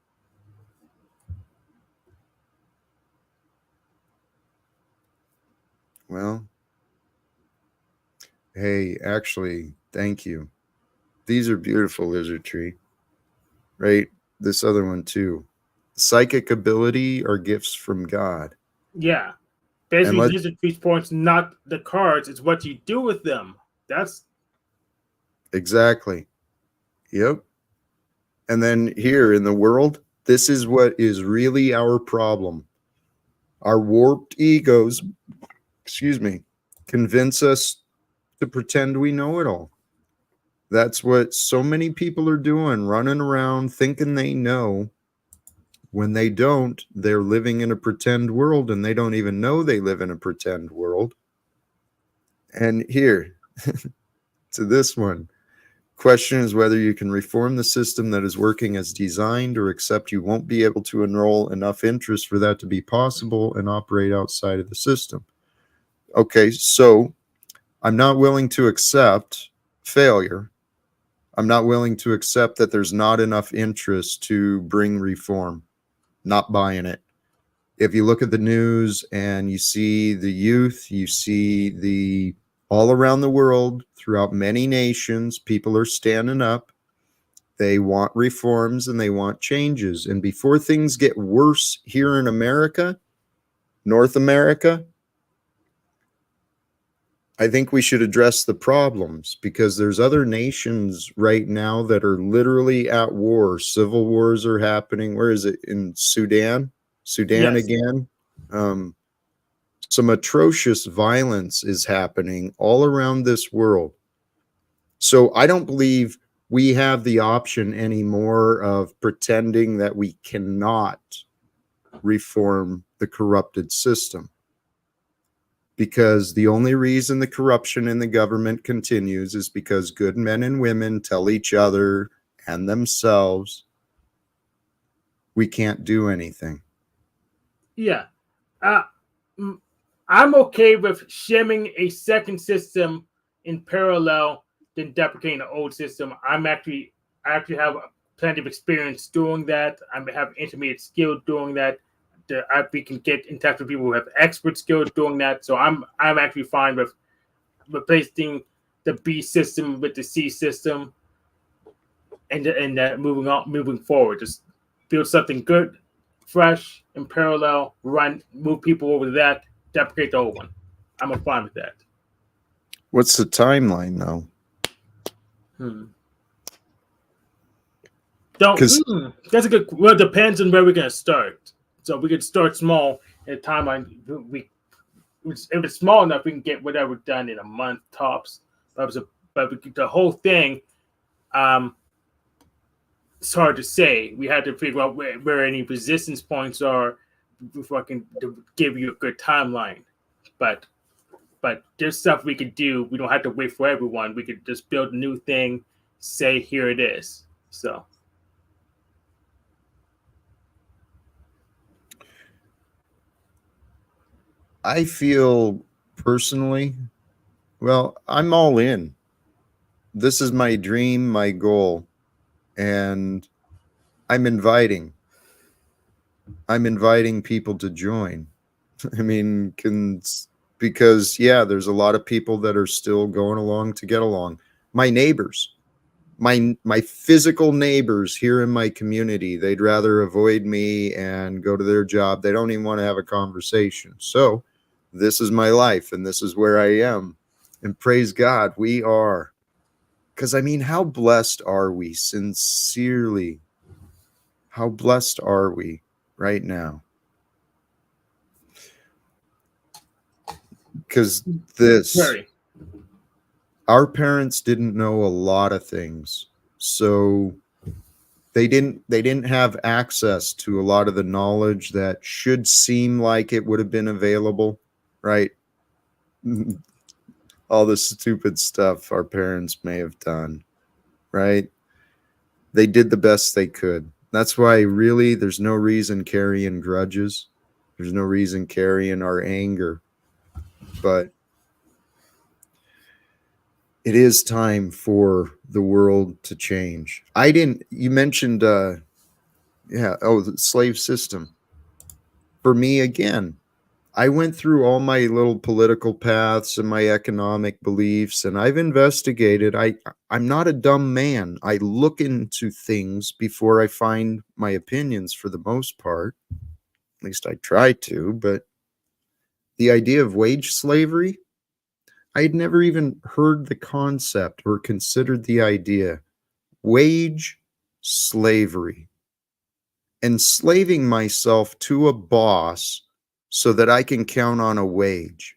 Well, hey, actually, thank you. These are beautiful, Lizard Tree. Right? This other one, too. Psychic ability are gifts from God. Yeah. Basically, Lizard Tree's points, not the cards, it's what you do with them. That's exactly. Yep. And then here in the world, this is what is really our problem. Our warped egos, convince us to pretend we know it all. That's what so many people are doing, running around thinking they know. When they don't, they're living in a pretend world, and they don't even know they live in a pretend world. And here, to this one. Question is whether you can reform the system that is working as designed, or accept you won't be able to enroll enough interest for that to be possible and operate outside of the system. Okay, so I'm not willing to accept failure. I'm not willing to accept that there's not enough interest to bring reform. Not buying it. If you look at the news and you see the youth, you see the all around the world, throughout many nations, people are standing up. They want reforms and they want changes. And before things get worse here in America, North America, I think we should address the problems, because there's other nations right now that are literally at war. Civil wars are happening. Where is it? In Sudan? Sudan yes. again? Some atrocious violence is happening all around this world. So I don't believe we have the option anymore of pretending that we cannot reform the corrupted system. Because the only reason the corruption in the government continues is because good men and women tell each other and themselves we can't do anything. Yeah. I'm okay with shimming a second system in parallel than deprecating the old system. I actually have plenty of experience doing that. I have intermediate skill doing that. We can get in touch with people who have expert skills doing that. So I'm actually fine with replacing the B system with the C system, and moving forward. Just build something good, fresh, in parallel. Move people over to that. Deprecate the old one. I'm fine with that. What's the timeline, though? That's a good. Well, it depends on where we're gonna start. So we could start small at a timeline. If it's small enough, we can get whatever done in a month tops. But the whole thing, it's hard to say. We had to figure out where any resistance points are before I can give you a good timeline. But there's stuff we could do. We don't have to wait for everyone. We could just build a new thing, say here it is. So I feel personally, well, I'm all in. This is my dream, my goal, and I'm inviting people to join. I mean, because yeah, there's a lot of people that are still going along to get along. My neighbors, my physical neighbors here in my community, they'd rather avoid me and go to their job. They don't even want to have a conversation. So this is my life, and this is where I am. And praise God, we are. Because, I mean, how blessed are we? Sincerely, how blessed are we right now? Because Very. our parents didn't know a lot of things. So they didn't have access to a lot of the knowledge that should seem like it would have been available, right? All the stupid stuff our parents may have done, right? They did the best they could. That's why really there's no reason carrying grudges. There's no reason carrying our anger. But it is time for the world to change. You mentioned, the slave system. For me, again, I went through all my little political paths and my economic beliefs, and I've investigated. I'm not a dumb man. I look into things before I find my opinions for the most part. At least I try to, but the idea of wage slavery, I had never even heard the concept or considered the idea. Wage slavery. Enslaving myself to a boss so that I can count on a wage.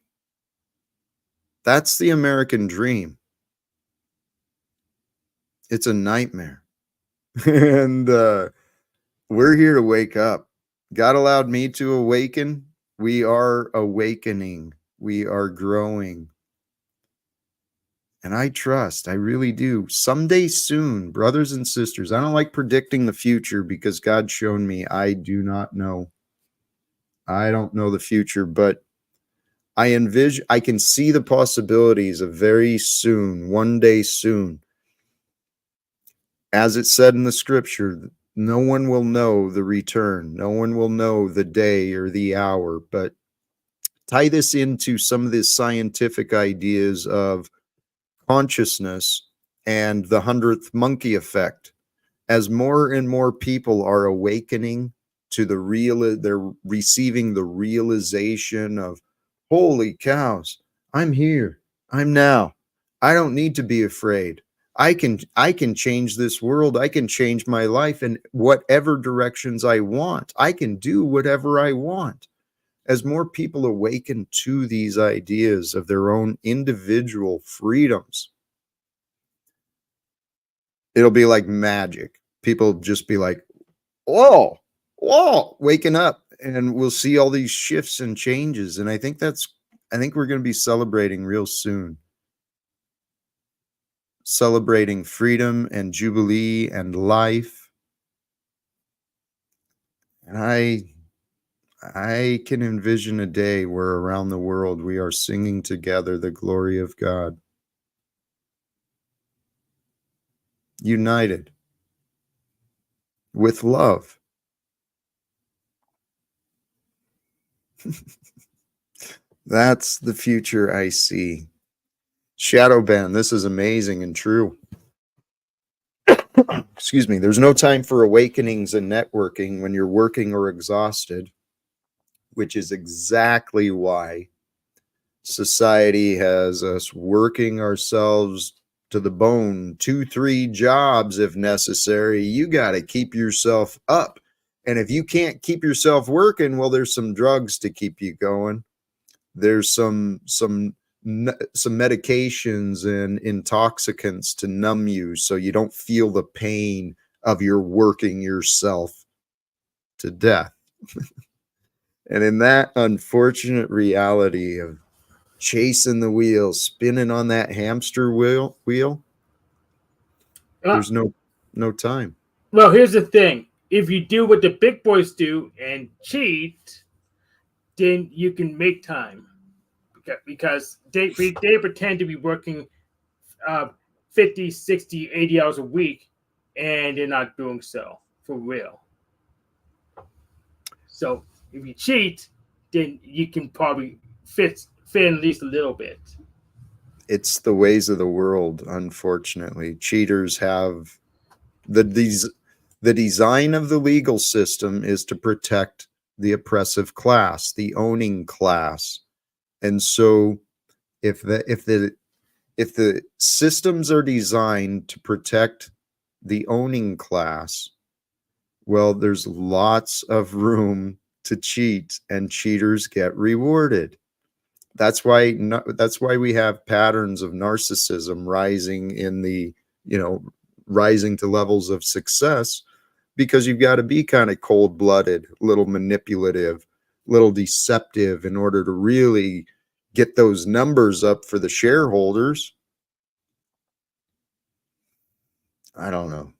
That's the American dream. It's a nightmare. And we're here to wake up. God allowed me to awaken. We are awakening. We are growing. And I trust, I really do. Someday soon, brothers and sisters, I don't like predicting the future because God's shown me I do not know. I don't know the future, but I can see the possibilities of very soon, one day soon. As it said in the scripture, no one will know the return. No one will know the day or the hour, but tie this into some of the scientific ideas of consciousness and the 100th monkey effect. As more and more people are awakening to the real, they're receiving the realization of, holy cows, I'm here, I'm now, I don't need to be afraid. I can change this world. I can change my life in whatever directions I want. I can do whatever I want. As more people awaken to these ideas of their own individual freedoms, it'll be like magic. People just be like, whoa, waking up, and we'll see all these shifts and changes. And I think we're going to be celebrating real soon. Celebrating freedom and jubilee and life. And I can envision a day where around the world we are singing together the glory of God. United with love. That's the future I see. Shadow band, this is amazing and true. Excuse me. There's no time for awakenings and networking when you're working or exhausted, which is exactly why society has us working ourselves to the bone, 2-3 jobs if necessary. You got to keep yourself up. And if you can't keep yourself working, well, there's some drugs to keep you going. There's some medications and intoxicants to numb you so you don't feel the pain of your working yourself to death. And in that unfortunate reality of chasing the wheel, spinning on that hamster wheel, there's no time. Well, here's the thing. If you do what the big boys do and cheat, then you can make time. Because they pretend to be working 50, 60, 80 hours a week, and they're not doing so for real. So if you cheat, then you can probably fit in at least a little bit. It's the ways of the world, unfortunately. Cheaters have the design of the legal system is to protect the oppressive class, the owning class. And so if the systems are designed to protect the owning class, well, there's lots of room to cheat, and cheaters get rewarded. That's why we have patterns of narcissism rising in the, rising to levels of success, because you've got to be kind of cold-blooded, a little manipulative, a little deceptive in order to really get those numbers up for the shareholders. I don't know.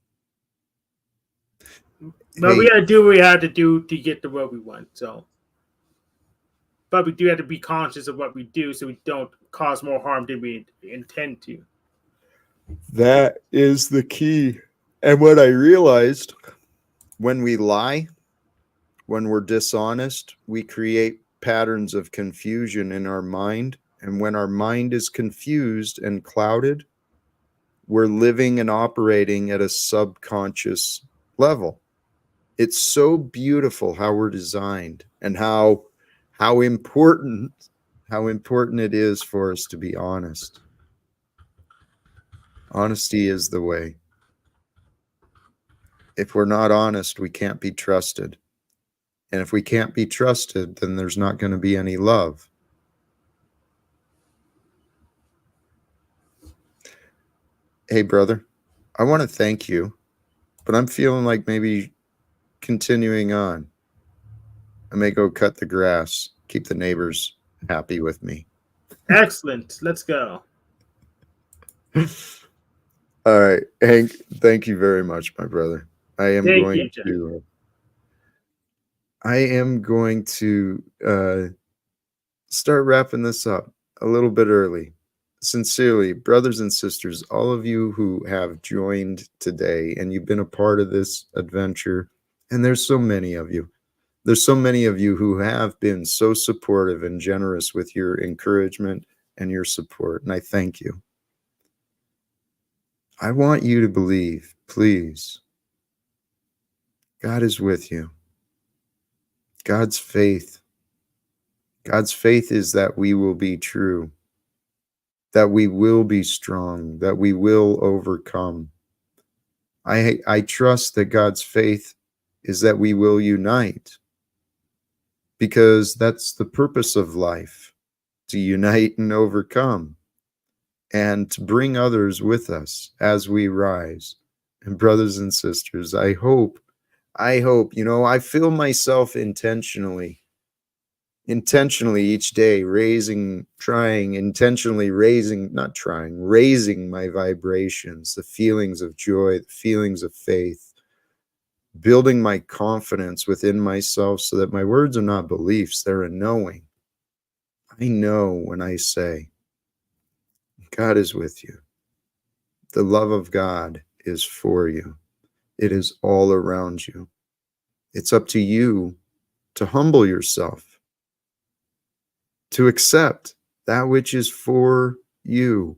But we had to do what we had to do to get to where we want. So, but we do have to be conscious of what we do so we don't cause more harm than we intend to. That is the key. And what I realized, when we lie, when we're dishonest, we create patterns of confusion in our mind. And when our mind is confused and clouded, we're living and operating at a subconscious level. It's so beautiful how we're designed, and how important it is for us to be honest. Honesty is the way. If we're not honest, we can't be trusted. And if we can't be trusted, then there's not going to be any love. Hey, brother, I want to thank you, but I'm feeling like maybe continuing on. I may go cut the grass, keep the neighbors happy with me. Excellent. Let's go. All right, Hank, thank you very much, my brother. I am going to start wrapping this up a little bit early. Sincerely, brothers and sisters, all of you who have joined today and you've been a part of this adventure, and there's so many of you. There's so many of you who have been so supportive and generous with your encouragement and your support, and I thank you. I want you to believe, please, God is with you. God's faith is that we will be true, that we will be strong, that we will overcome. I trust that God's faith is that we will unite, because that's the purpose of life, to unite and overcome, and to bring others with us as we rise. And brothers and sisters, I hope, I feel myself intentionally each day raising my vibrations, the feelings of joy, the feelings of faith, building my confidence within myself so that my words are not beliefs, they're a knowing. I know when I say, God is with you. The love of God is for you. It is all around you. It's up to you to humble yourself, to accept that which is for you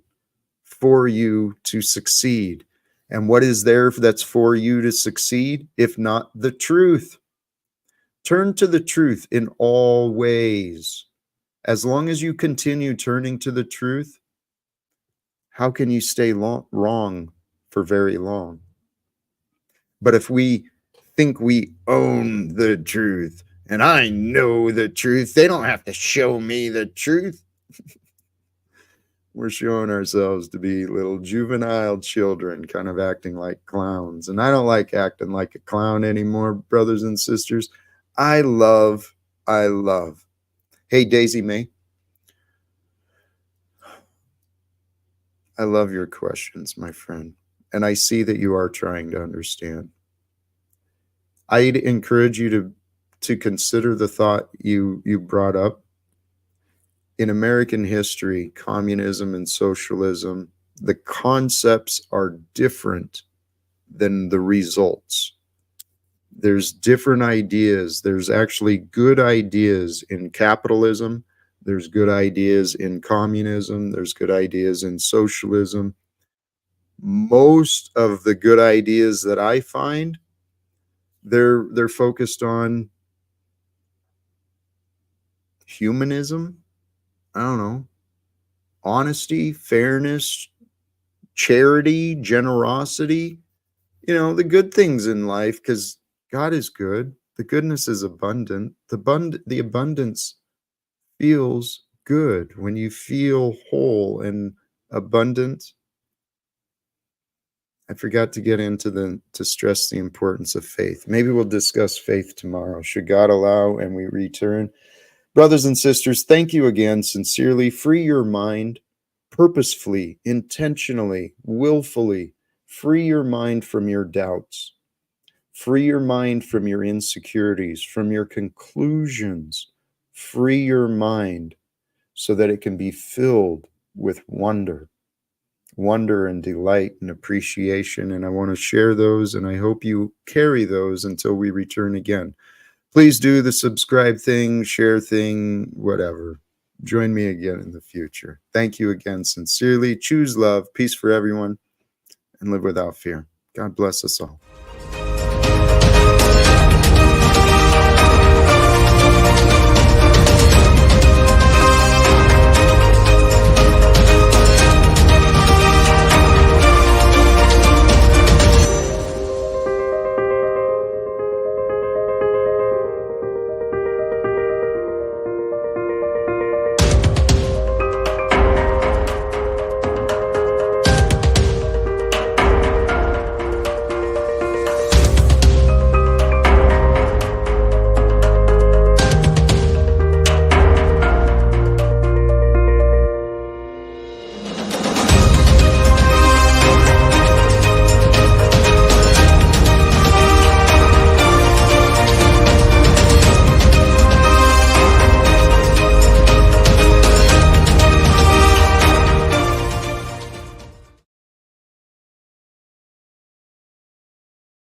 to succeed. And what is there that's for you to succeed, if not the truth? Turn to the truth in all ways. As long as you continue turning to the truth, how can you stay wrong for very long? But if we think we own the truth, and I know the truth, they don't have to show me the truth, we're showing ourselves to be little juvenile children, kind of acting like clowns. And I don't like acting like a clown anymore, brothers and sisters. I love. Hey, Daisy May, I love your questions, my friend. And I see that you are trying to understand. I'd encourage you to consider the thought you brought up. In American history, communism and socialism, the concepts are different than the results. There's different ideas. There's actually good ideas in capitalism. There's good ideas in communism. There's good ideas in socialism. Most of the good ideas that I find, they're focused on humanism. I don't know, honesty, fairness, charity, generosity, the good things in life, because God is good. The goodness is abundant. The abundance feels good when you feel whole and abundant. I forgot to get into to stress the importance of faith. Maybe we'll discuss faith tomorrow, should God allow and we return. Brothers and sisters, thank you again, sincerely. Free your mind purposefully, intentionally, willfully. Free your mind from your doubts. Free your mind from your insecurities, from your conclusions. Free your mind so that it can be filled with wonder and delight and appreciation. And I want to share those, and I hope you carry those until we return again. Please do the subscribe thing, share thing, whatever. Join me again in the future. Thank you again, sincerely. Choose love, peace for everyone, and live without fear. God bless us all.